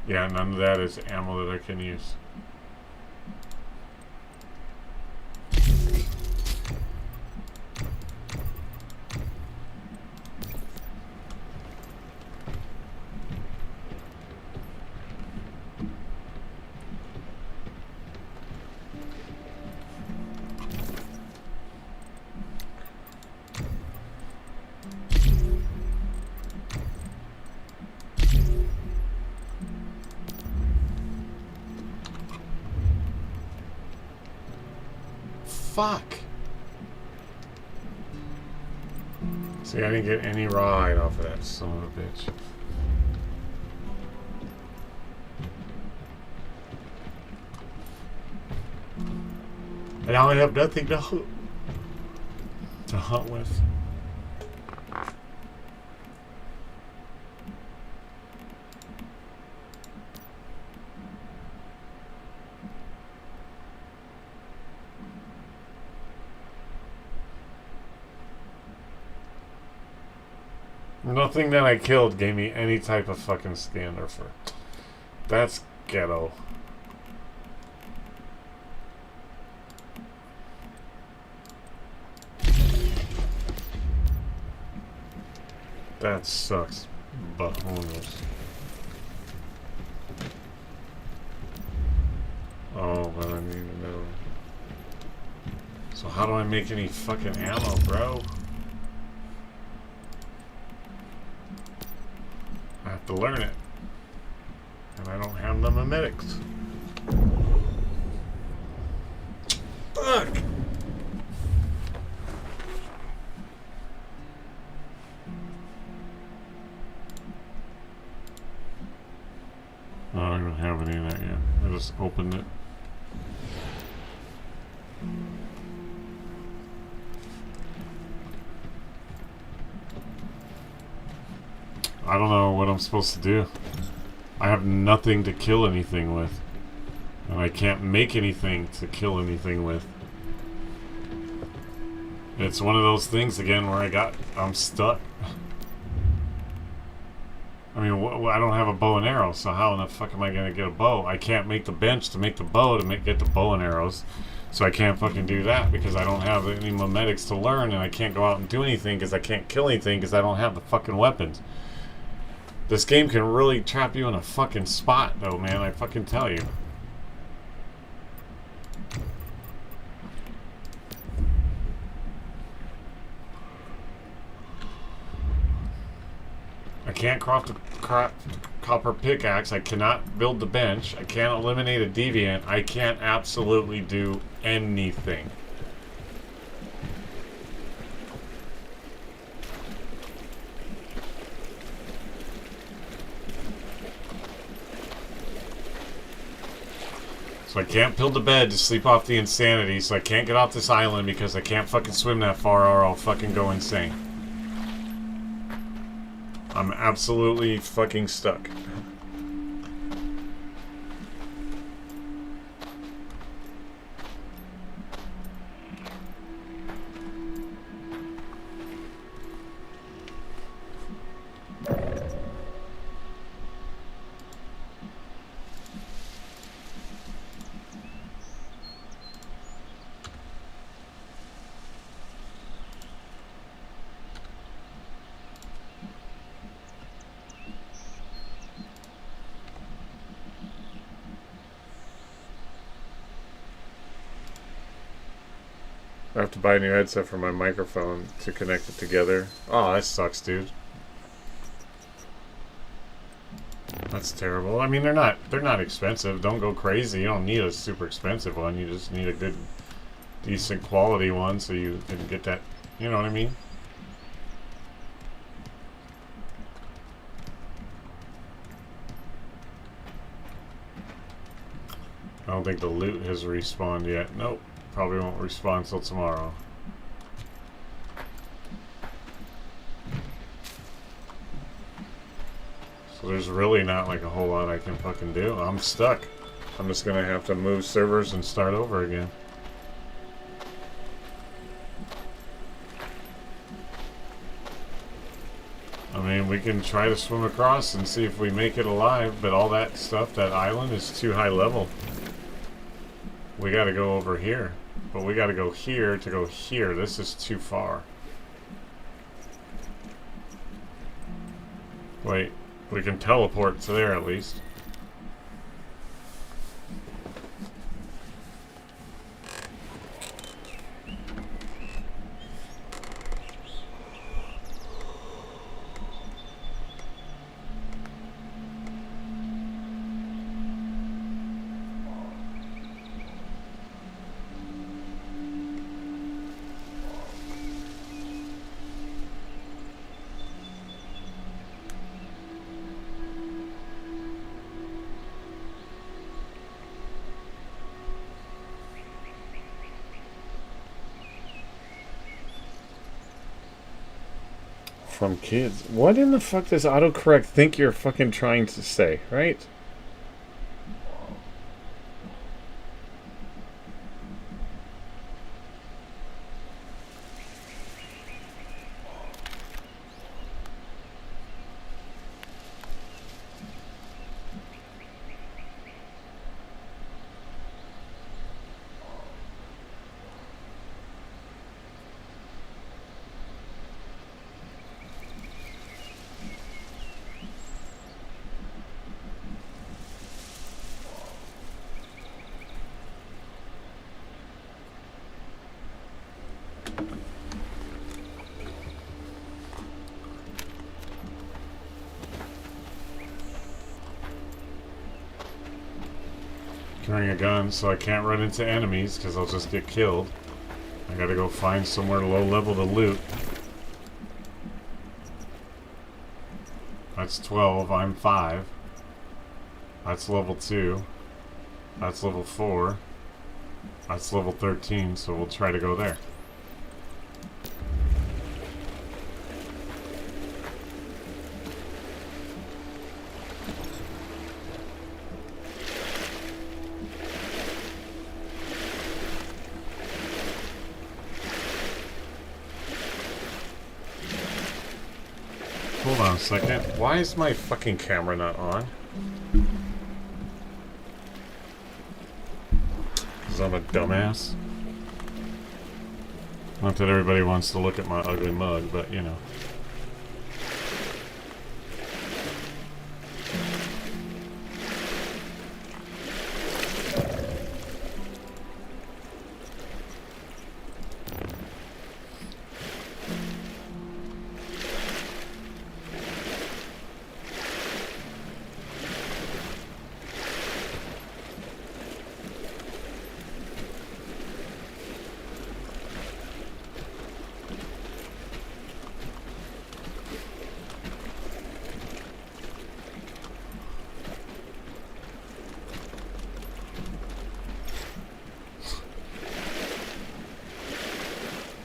Yeah, none of that is ammo that I can use. Fuck. See, I didn't get any ride off of that son of a bitch. And now I have nothing to hunt with. Nothing that I killed gave me any type of fucking standard for. That's ghetto. That sucks. Bajones. Oh, but I need to know. So how do I make any fucking ammo, bro? I have to learn it. And I don't have the mimetics. Fuck! Oh, I don't have any of that yet. I just opened it. I don't know what I'm supposed to do. I have nothing to kill anything with. And I can't make anything to kill anything with. It's one of those things again where I'm stuck. I mean, I don't have a bow and arrow, so how in the fuck am I gonna get a bow? I can't make the bench to make the bow to get the bow and arrows. So I can't fucking do that because I don't have any mimetics to learn, and I can't go out and do anything because I can't kill anything because I don't have the fucking weapons. This game can really trap you in a fucking spot, though, man. I fucking tell you. I can't craft a copper pickaxe. I cannot build the bench. I can't eliminate a deviant. I can't absolutely do anything. So I can't build the bed to sleep off the insanity, so I can't get off this island because I can't fucking swim that far or I'll fucking go insane. I'm absolutely fucking stuck. I have to buy a new headset for my microphone to connect it together. Oh, that sucks, dude. That's terrible. I mean, they're not expensive. Don't go crazy. You don't need a super expensive one. You just need a good, decent quality one so you can get that, you know what I mean? I don't think the loot has respawned yet. Nope. Probably won't respawn until tomorrow. So there's really not like a whole lot I can fucking do. I'm stuck. I'm just gonna have to move servers and start over again. I mean, we can try to swim across and see if we make it alive, but all that stuff, that island is too high level. We gotta go over here. But we gotta go here to go here. This is too far. Wait, we can teleport to there at least. From kids. What in the fuck does autocorrect think you're fucking trying to say, right? carrying a gun, so I can't run into enemies because I'll just get killed. I gotta go find somewhere low level to loot. That's 12, I'm 5. That's level 2. That's level 4. That's level 13, so we'll try to go there. Hold on a second. Why is my fucking camera not on? Because I'm a dumbass. Not that everybody wants to look at my ugly mug, but you know.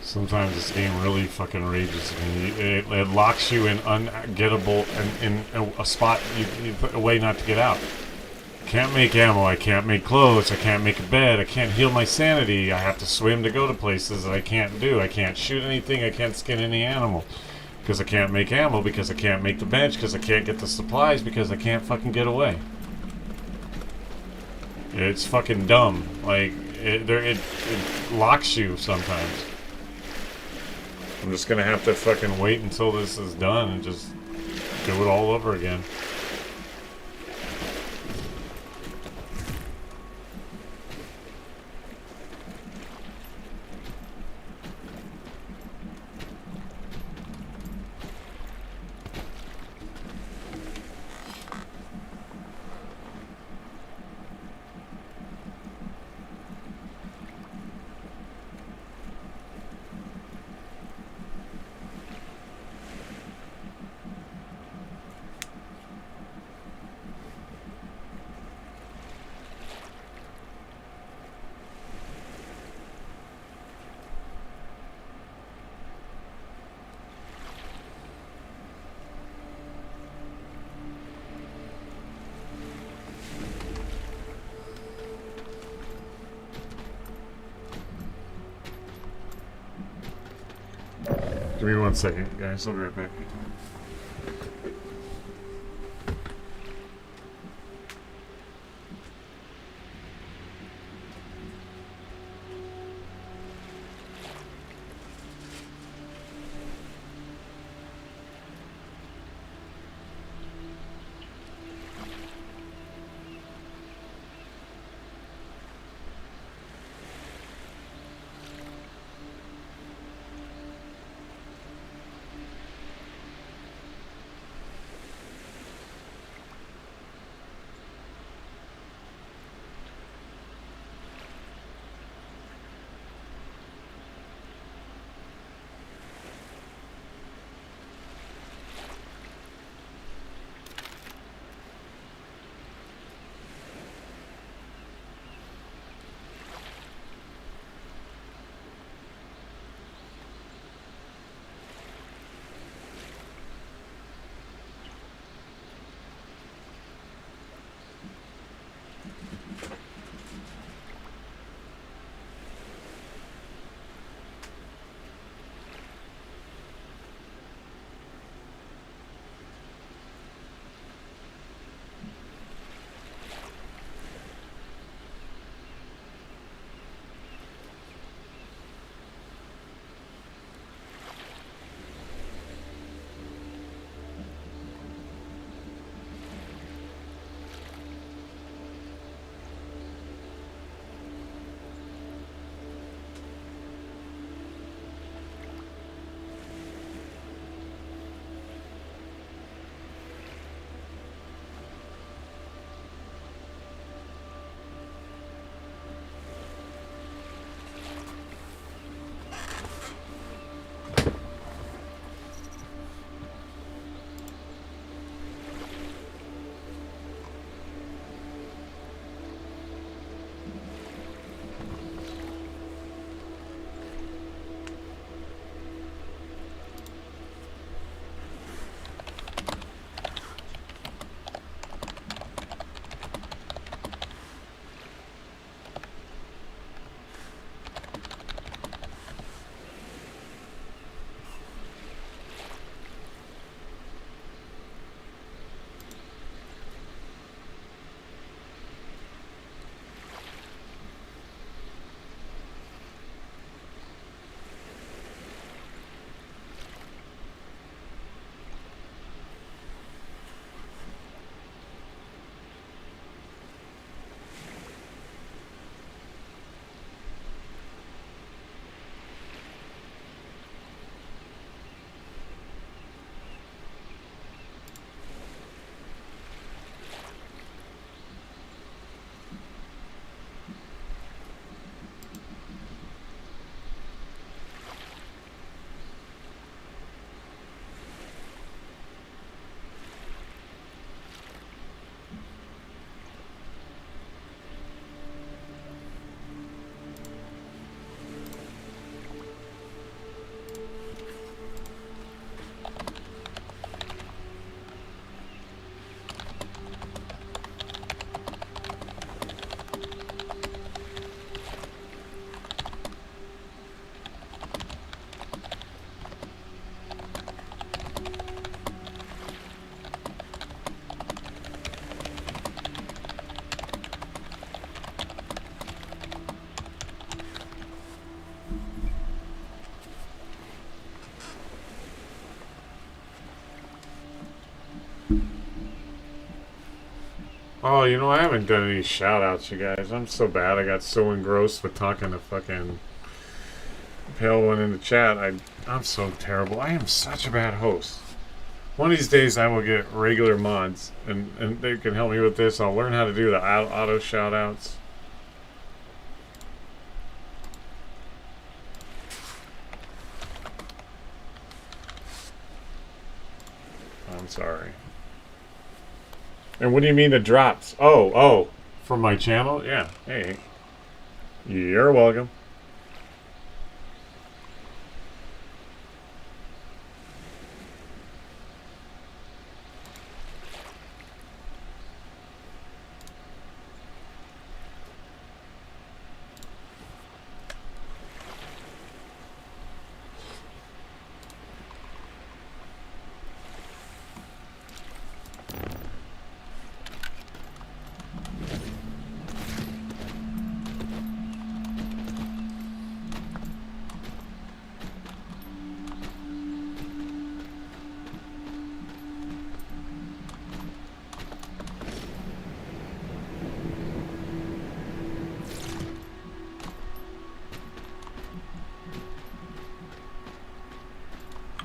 Sometimes this game really fucking rages me. It locks you in ungettable in a spot you put a way not to get out. Can't make ammo, I can't make clothes, I can't make a bed, I can't heal my sanity, I have to swim to go to places that I can't do. I can't shoot anything, I can't skin any animal. Because I can't make ammo, because I can't make the bench, because I can't get the supplies, because I can't fucking get away. It's fucking dumb. Like, it locks you sometimes. I'm just gonna have to fucking wait until this is done and just do it all over again. Give me 1 second, guys. I'll be right back. Oh, you know, I haven't done any shout outs, you guys. I'm so bad. I got so engrossed with talking to fucking Pale One in the chat. I'm so terrible. I am such a bad host. One of these days I will get regular mods and they can help me with this. I'll learn how to do the auto shout outs. I'm sorry. And what do you mean the drops? Oh, from my channel? Yeah. Hey. You're welcome.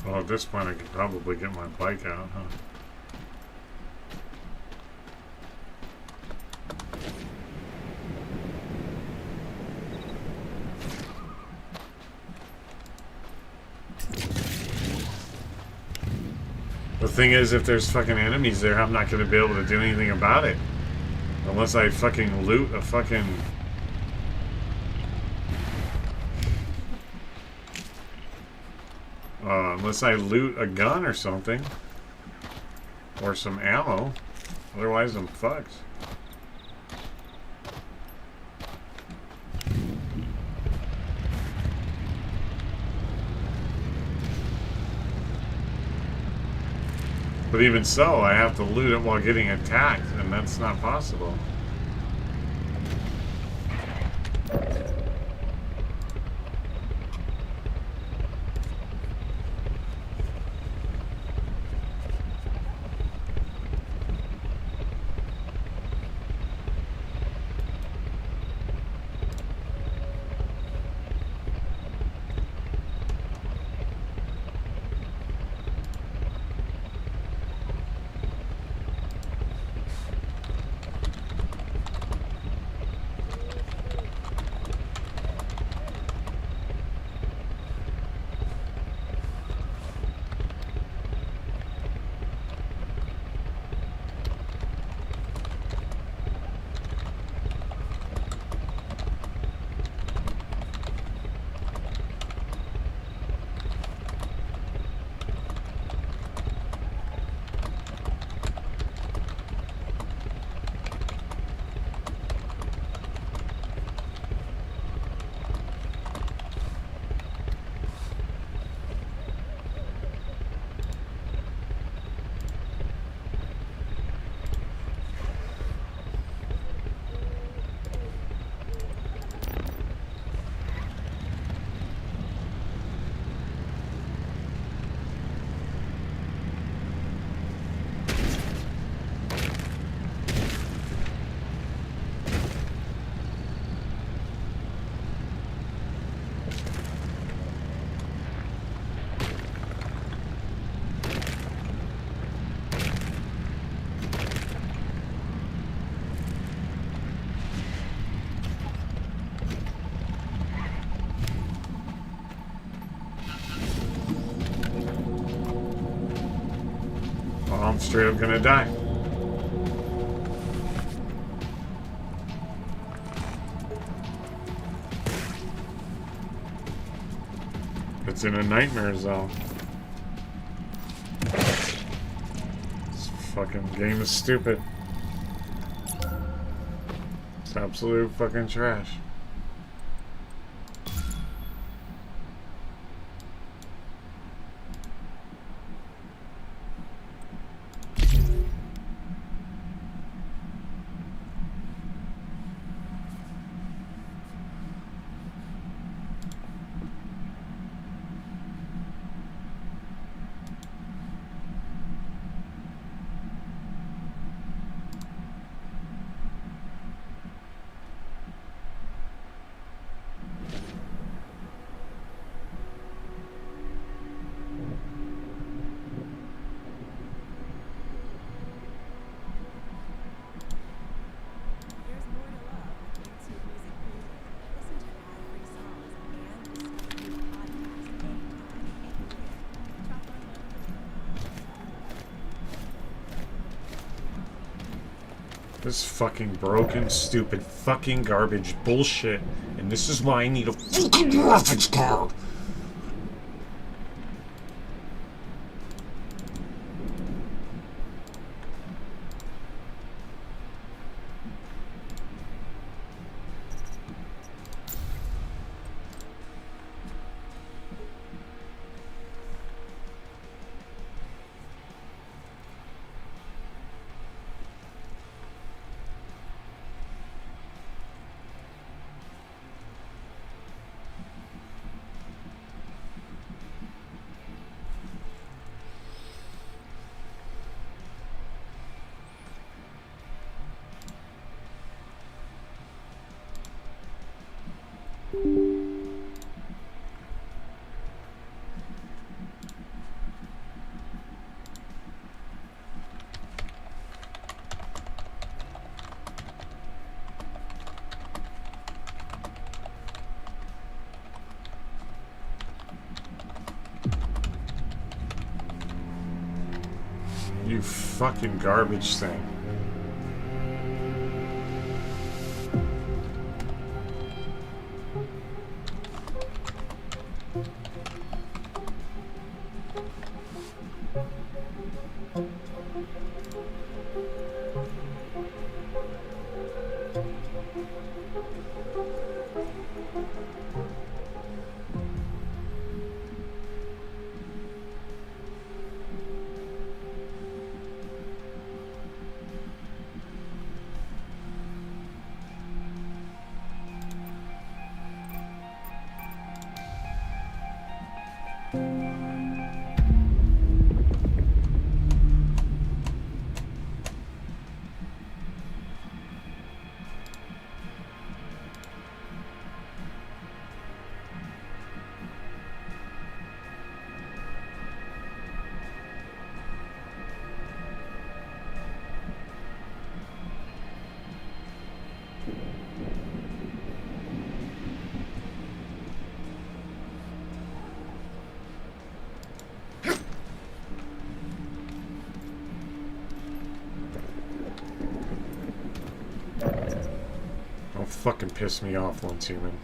Well, at this point I could probably get my bike out, huh? The thing is, if there's fucking enemies there, I'm not going to be able to do anything about it. Unless I fucking loot a fucking... unless I loot a gun or something. Or some ammo. Otherwise, I'm fucked. But even so, I have to loot it while getting attacked, and that's not possible. I'm straight up gonna die. It's in a nightmare zone. This fucking game is stupid. It's absolute fucking trash. This fucking broken, stupid, fucking garbage bullshit. And this is why I need a fucking graphics card. You fucking garbage thing. Don't fucking piss me off, Lone Human.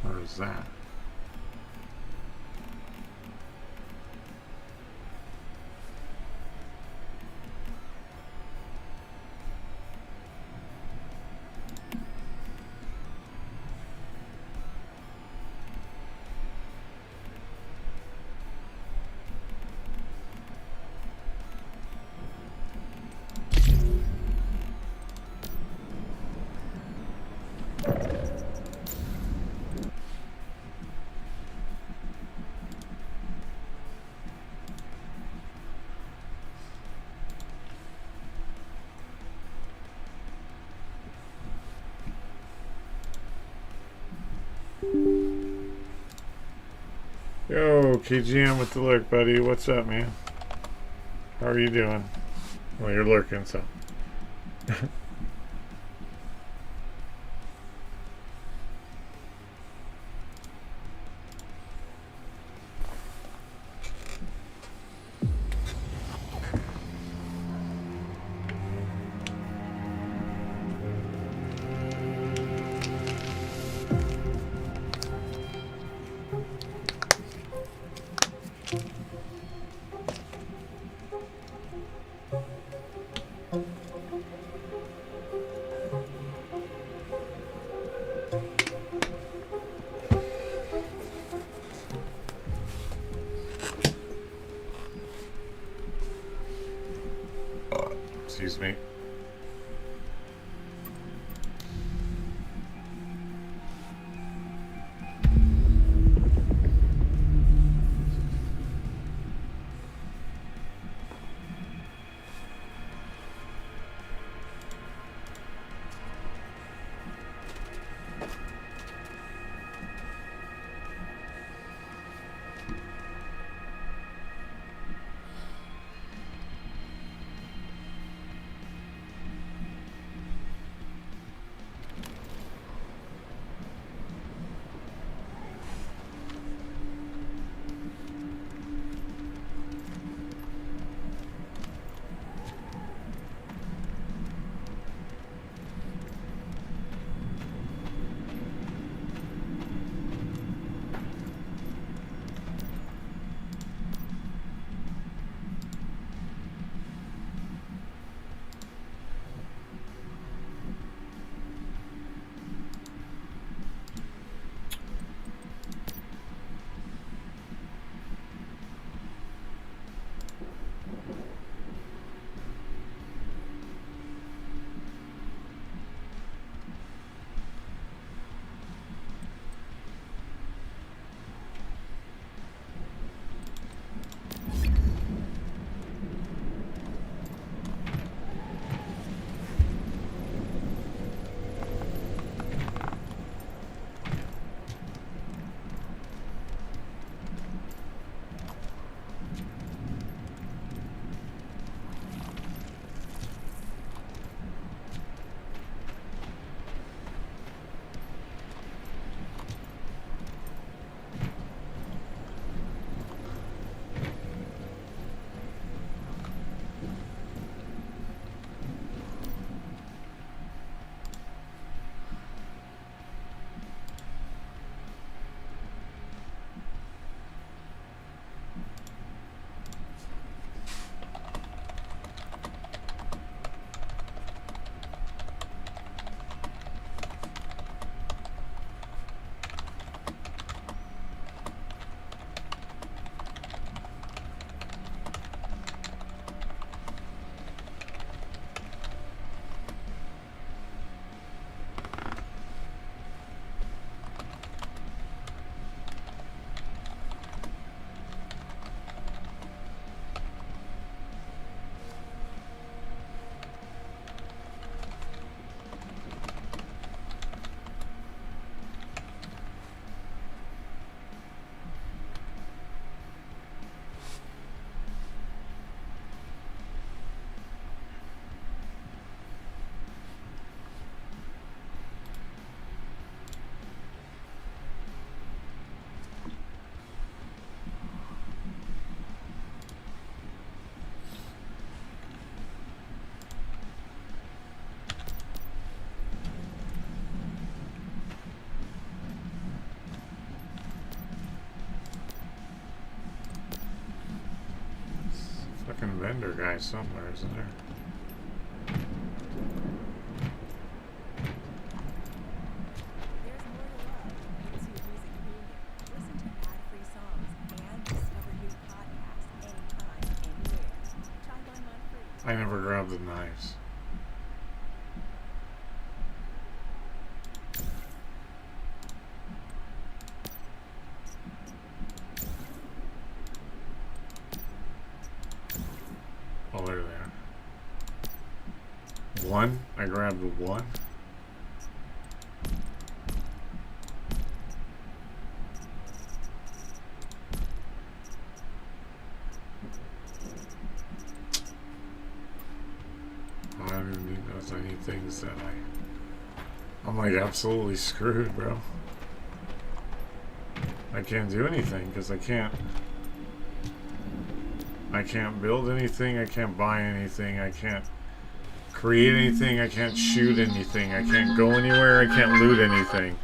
Where is that? Yo, KGM with the lurk, buddy. What's up, man? How are you doing? Well, you're lurking, so. Excuse me. fucking vendor guy somewhere, isn't there? There's more to love at Mixed Music Community. Listen to ad-free songs and discover new podcasts anytime, anywhere. Try one month free. I never grabbed the knives. Oh, there they are. One? I grabbed one? I don't even need those. I need things that I'm like absolutely screwed, bro. I can't do anything because I can't build anything, I can't buy anything, I can't create anything, I can't shoot anything, I can't go anywhere, I can't loot anything.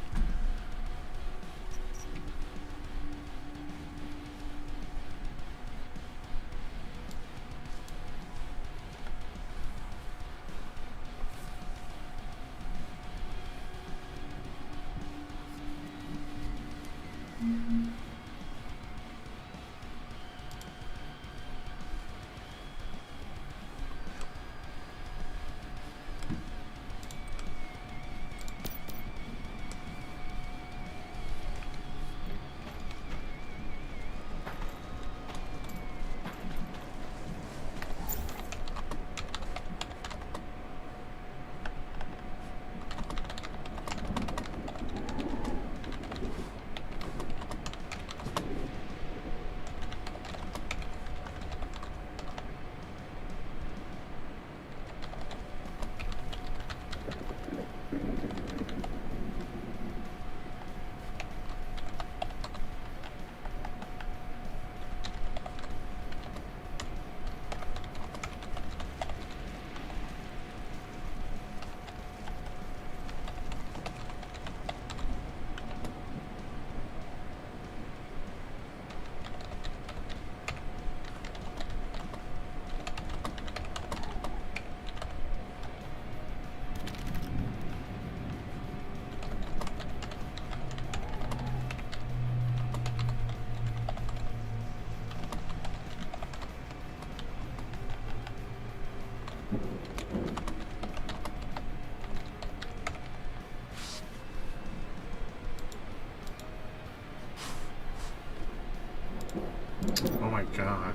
Oh my god.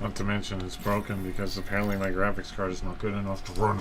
Not to mention it's broken because apparently my graphics card is not good enough to run.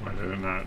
Why did it not?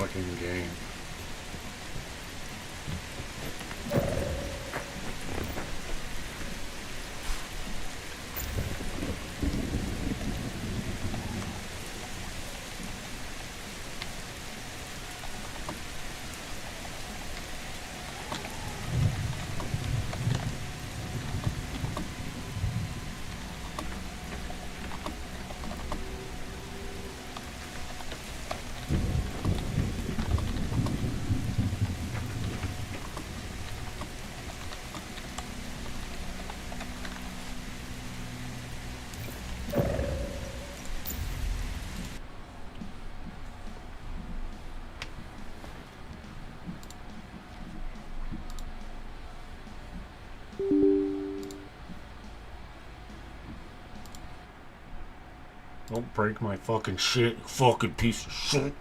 fucking game. Don't break my fucking shit, you fucking piece of shit.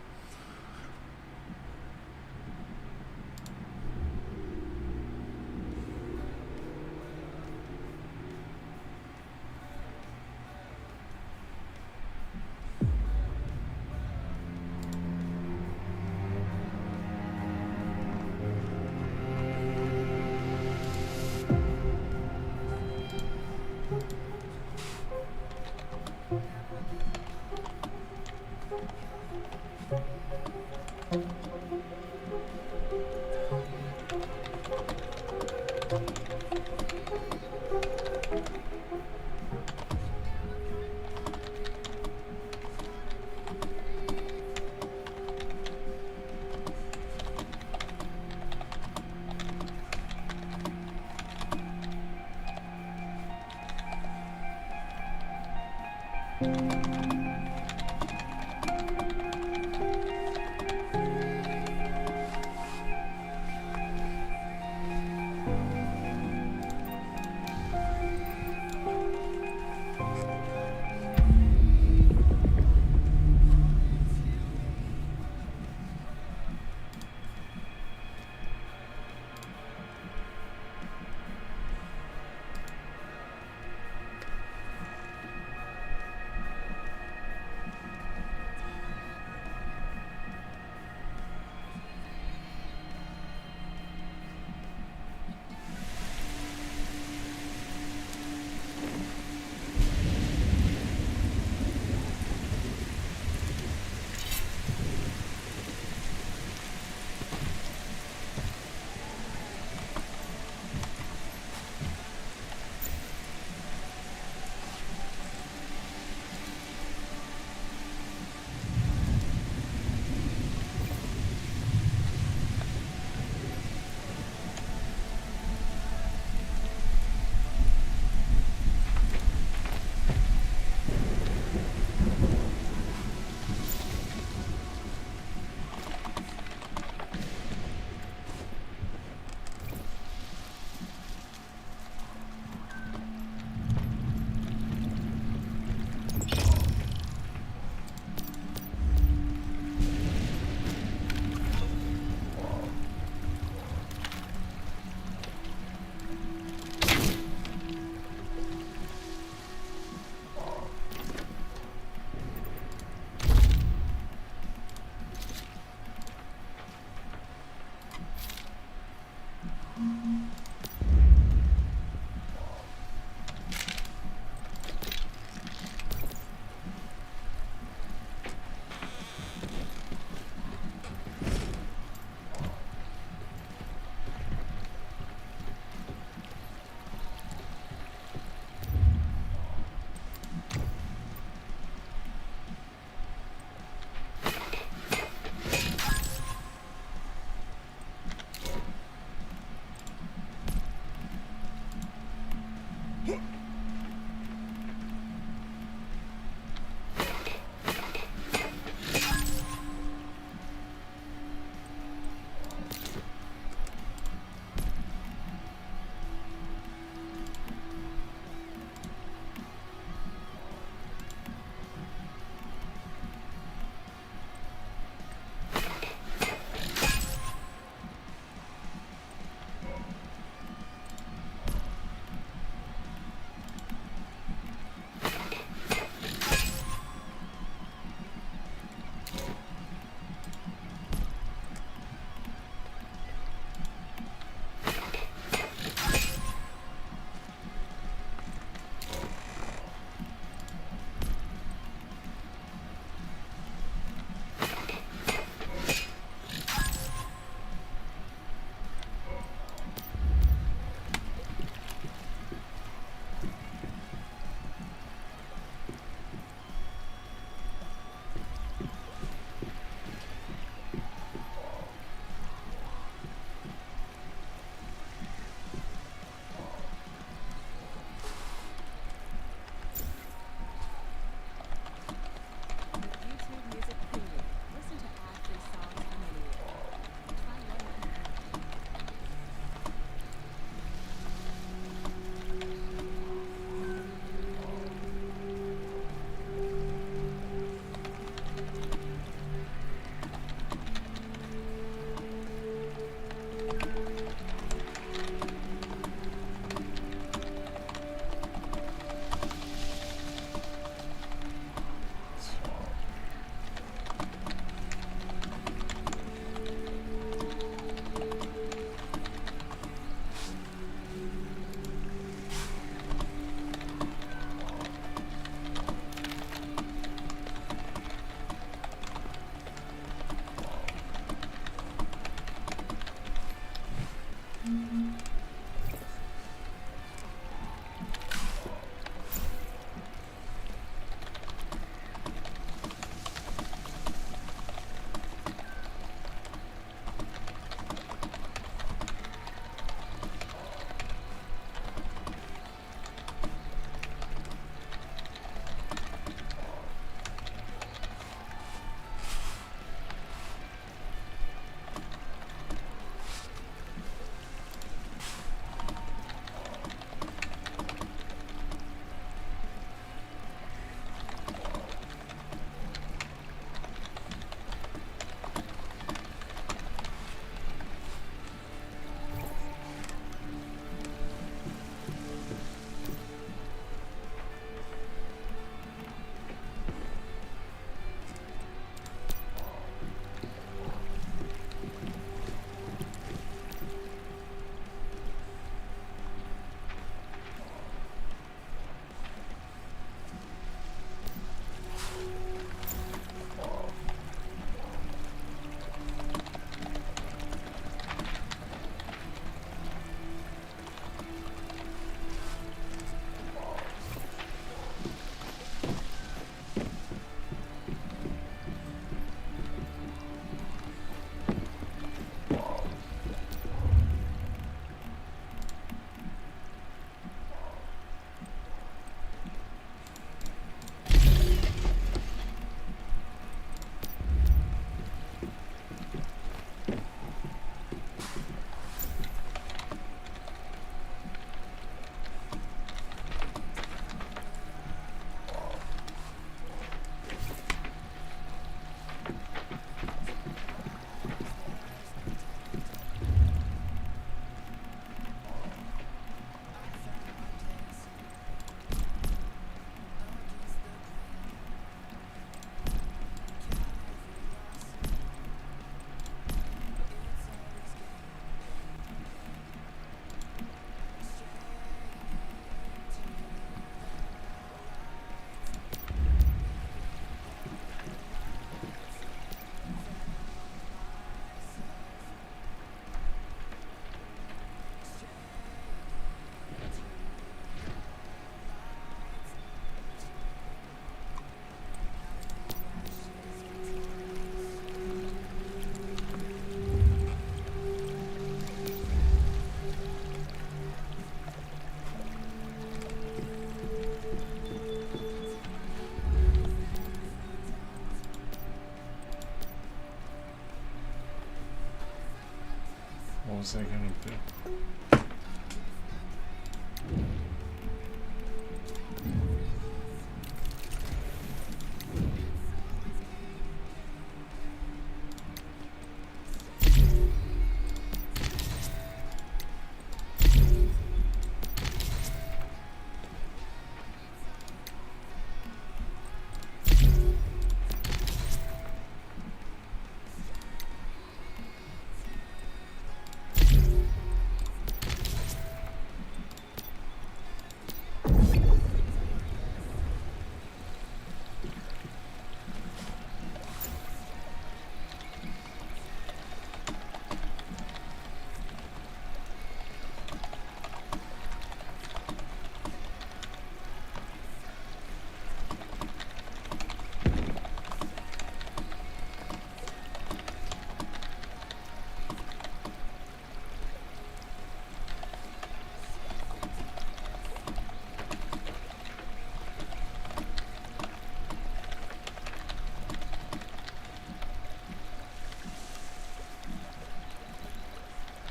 What was I gonna do?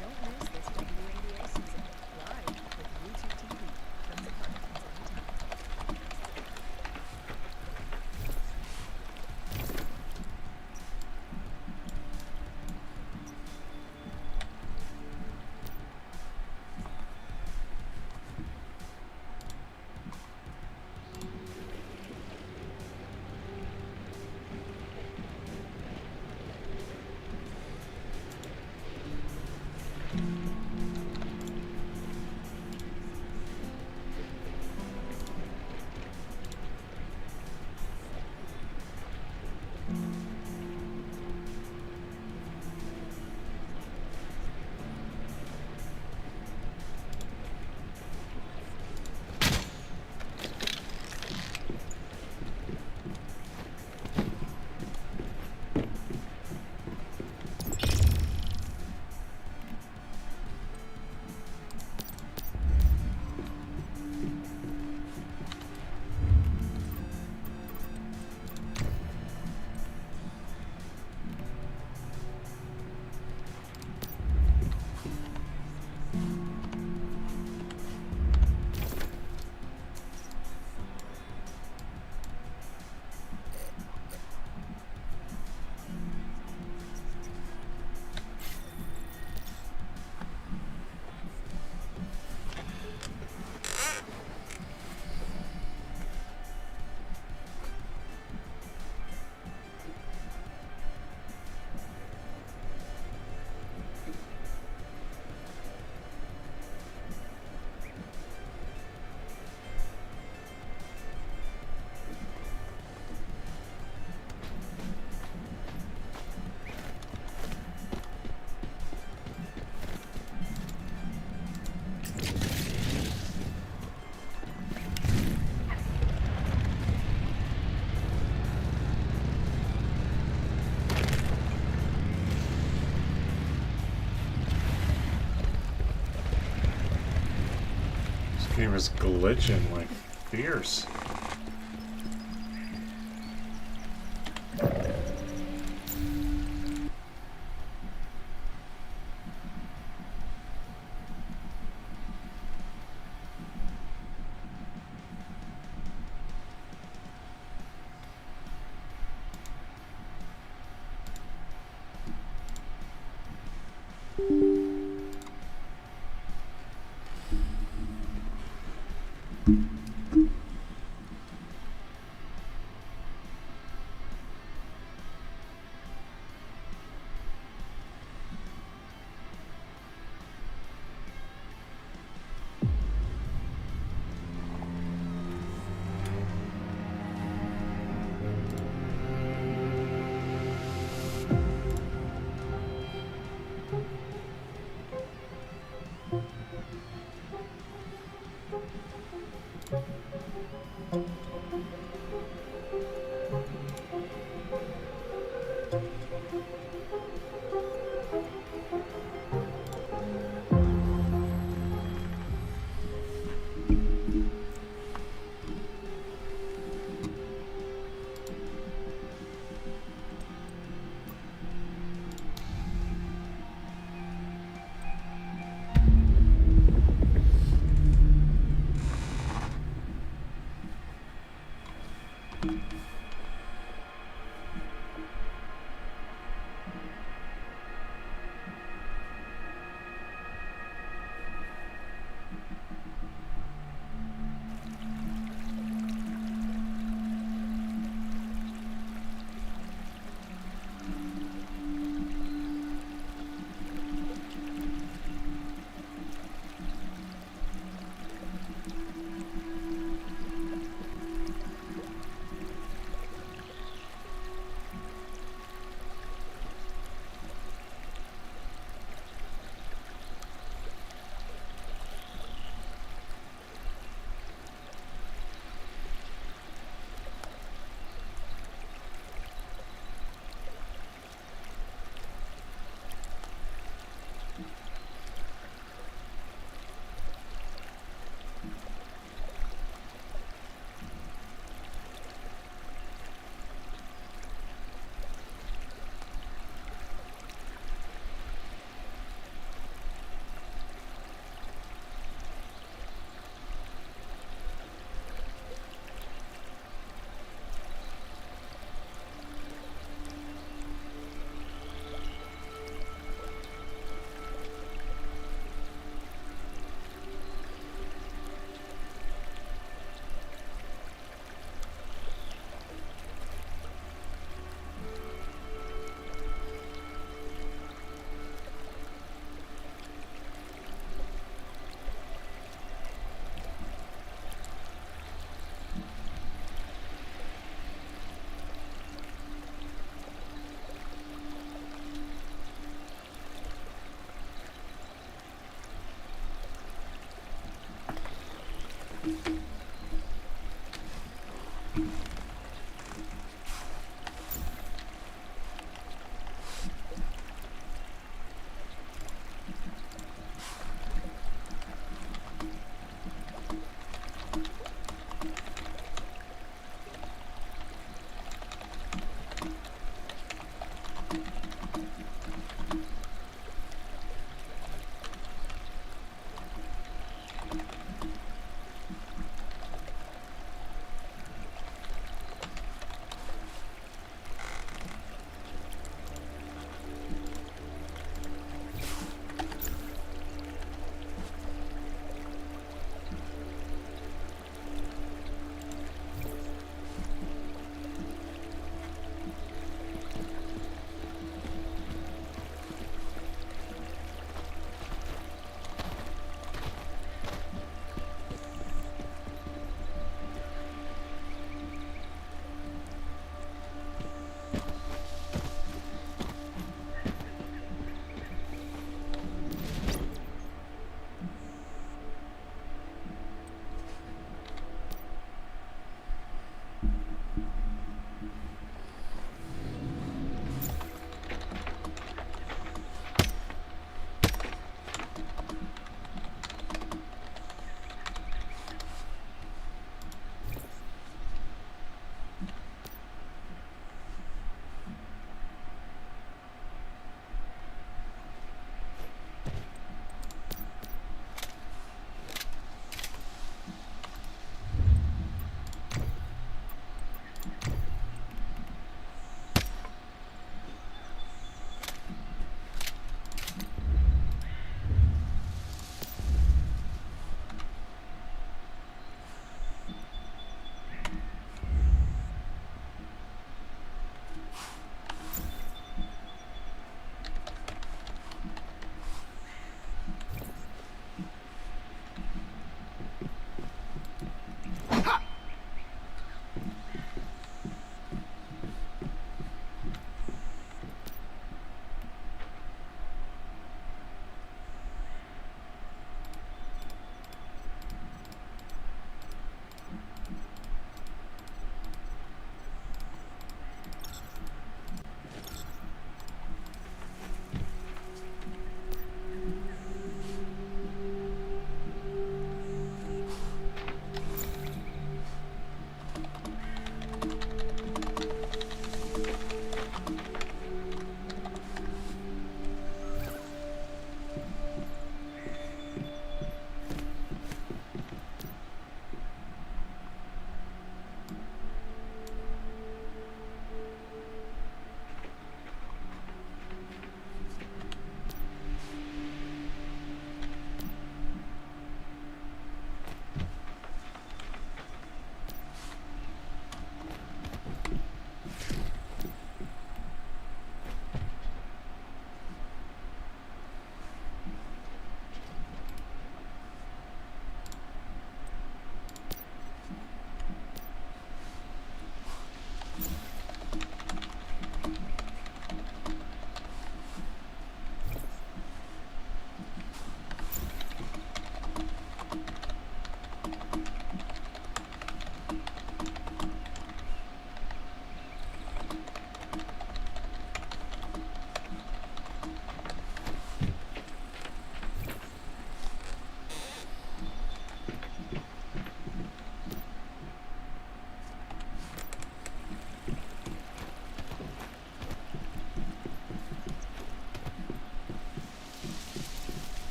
Don't miss this WNBA season, live with YouTube TV. Friends and partners anytime. This game is glitching like fierce.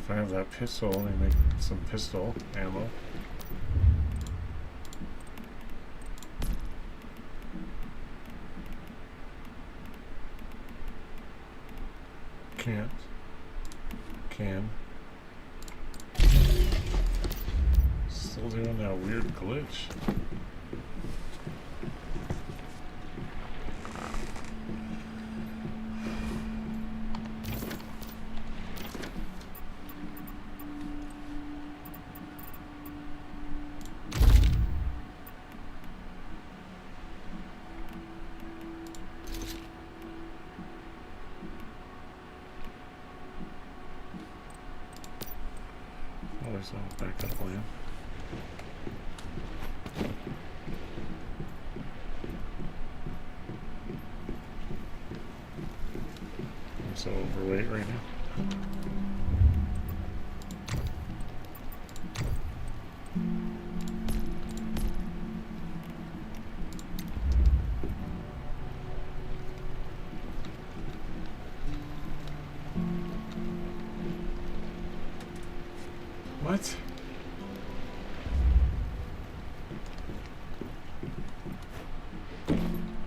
If I have that pistol, let me make some pistol ammo. Can't. Can. Still doing that weird glitch. Oh, there's no backup plan. I'm so overweight right now. What?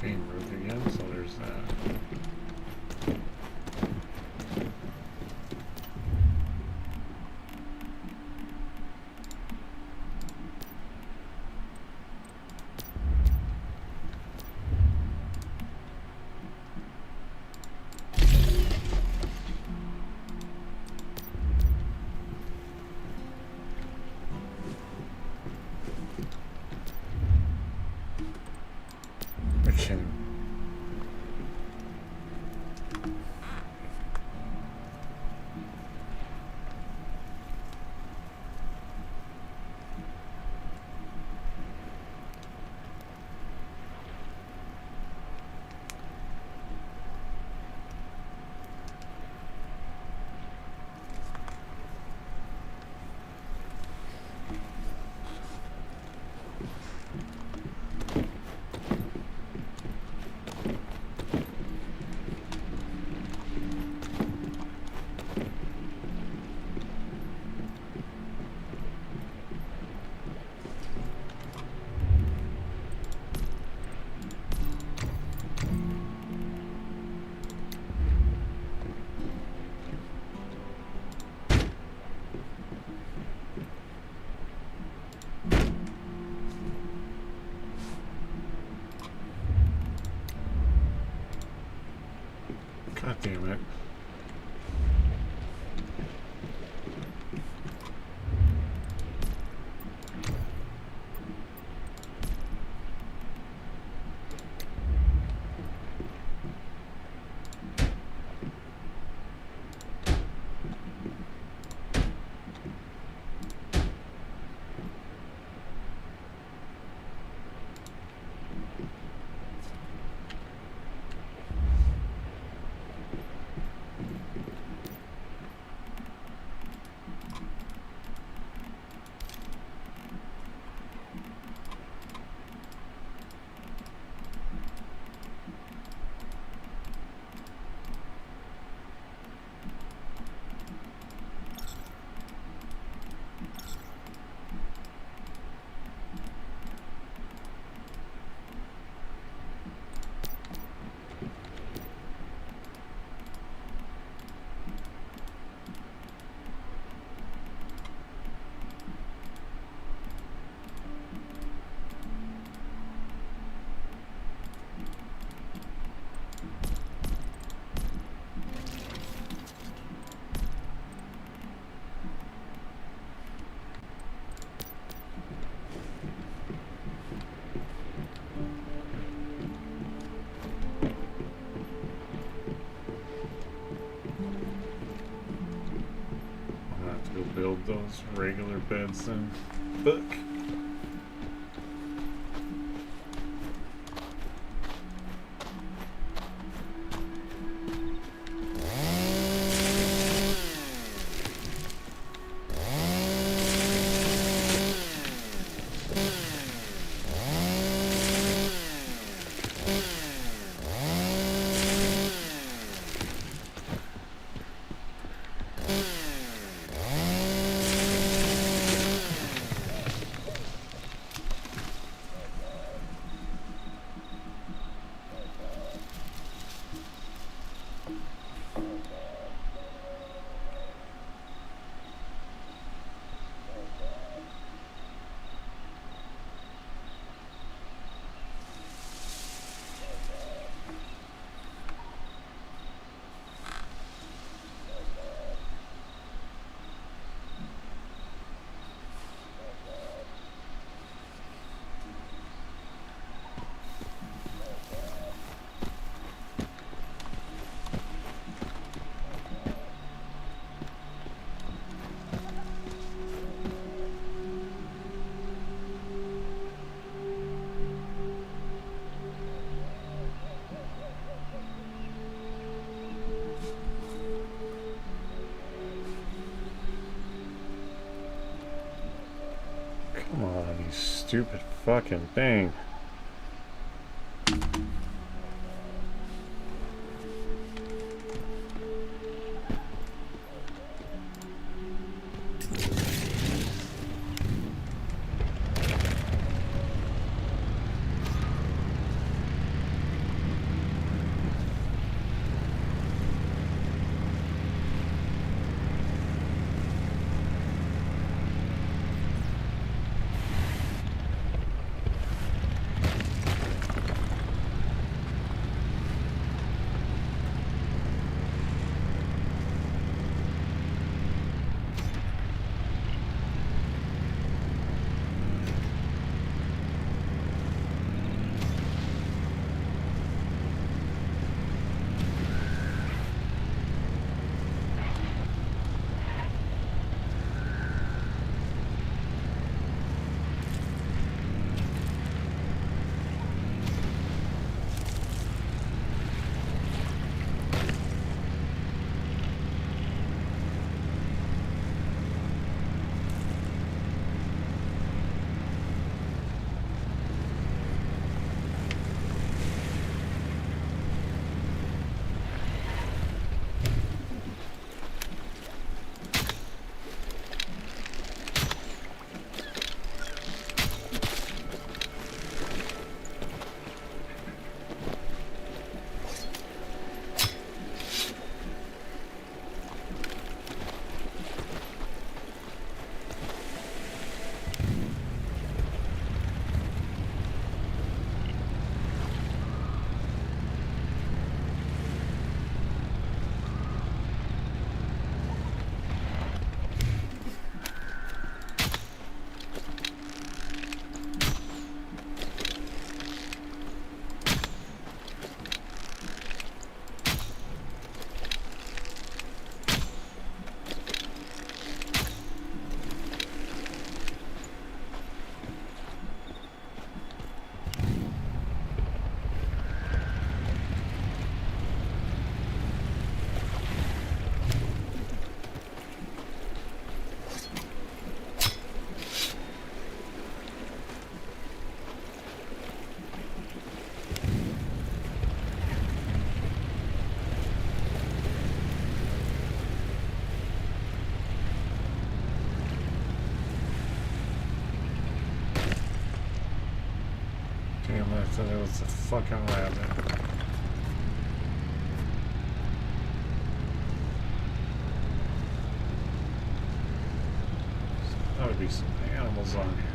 Being broke again, so there's that. Again. God damn it. Go build those regular beds then. Book. stupid fucking thing. Damn, I thought it was a fucking rabbit. That would be some animals on here.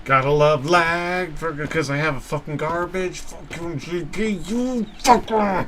Gotta love lag because I have a fucking garbage. Fucking GPU, fucker!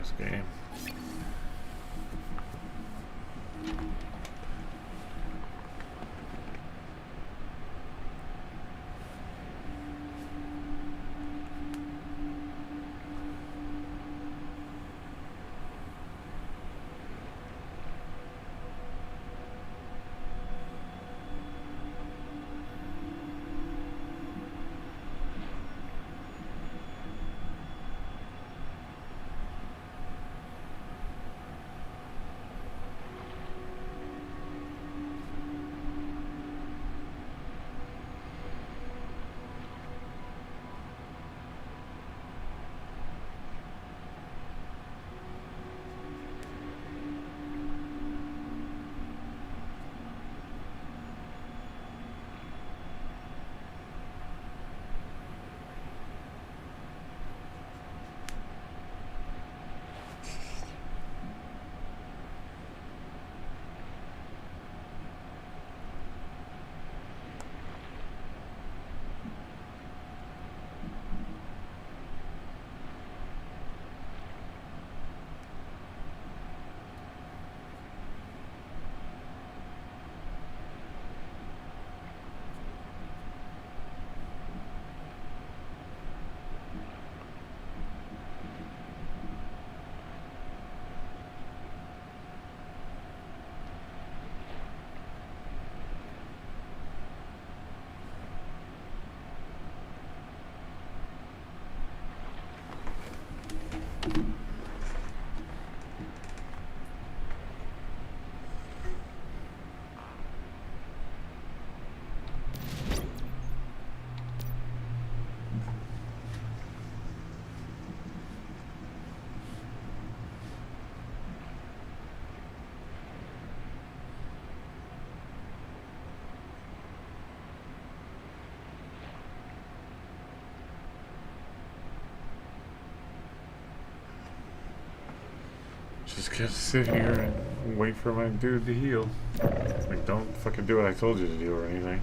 this game. Just gotta sit here and wait for my dude to heal. Like, don't fucking do what I told you to do or anything.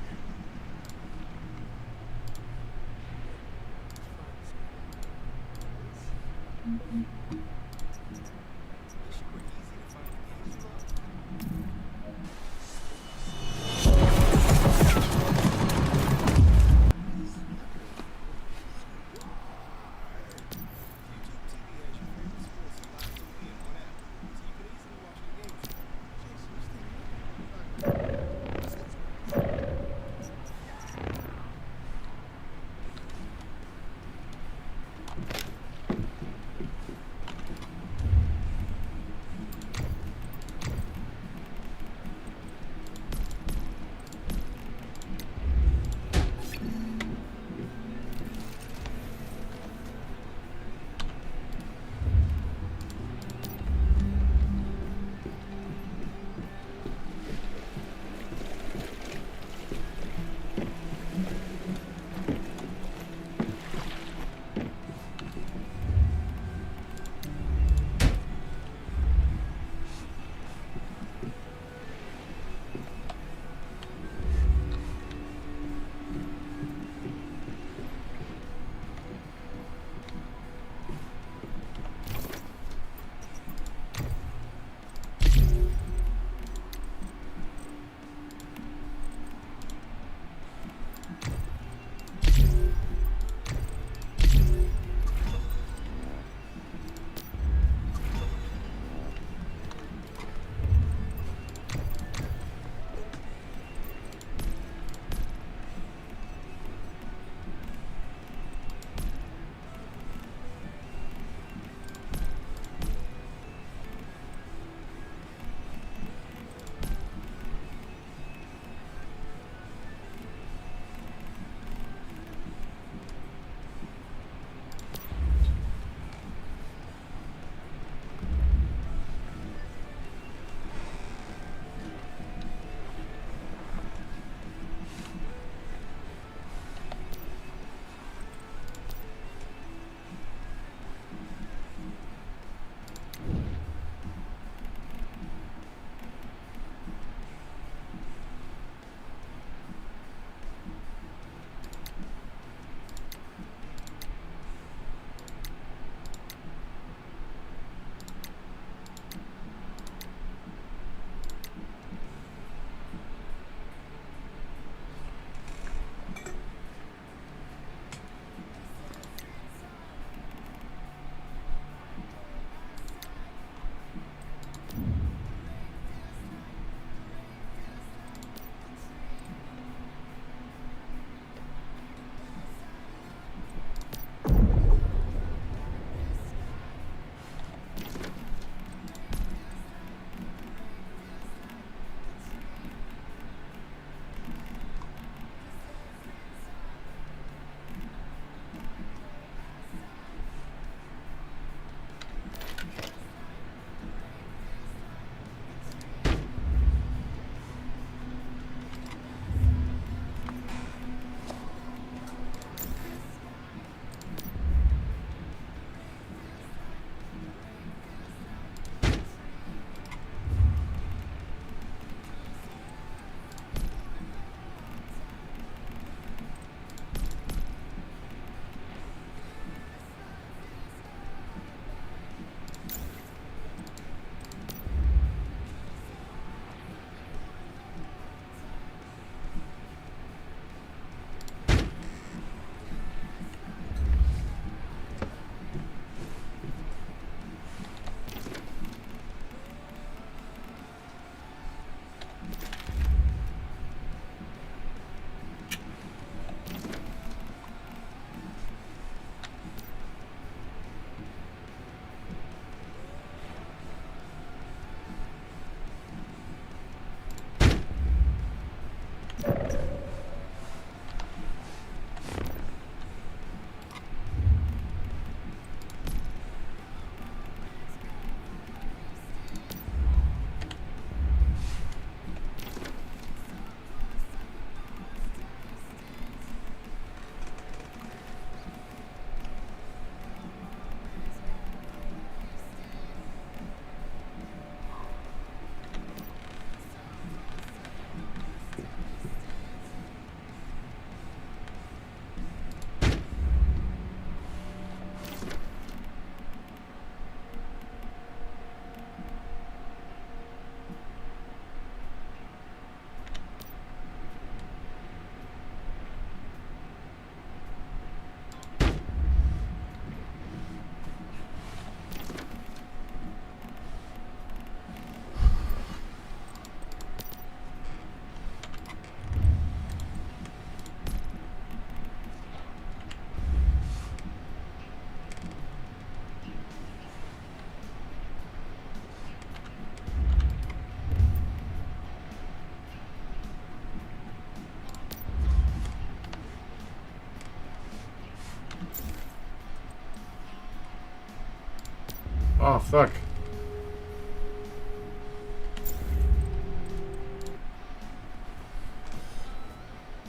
Oh, fuck.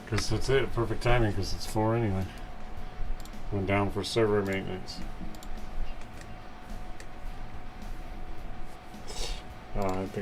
Because that's it. Perfect timing because it's 4 anyway. Went down for server maintenance. I think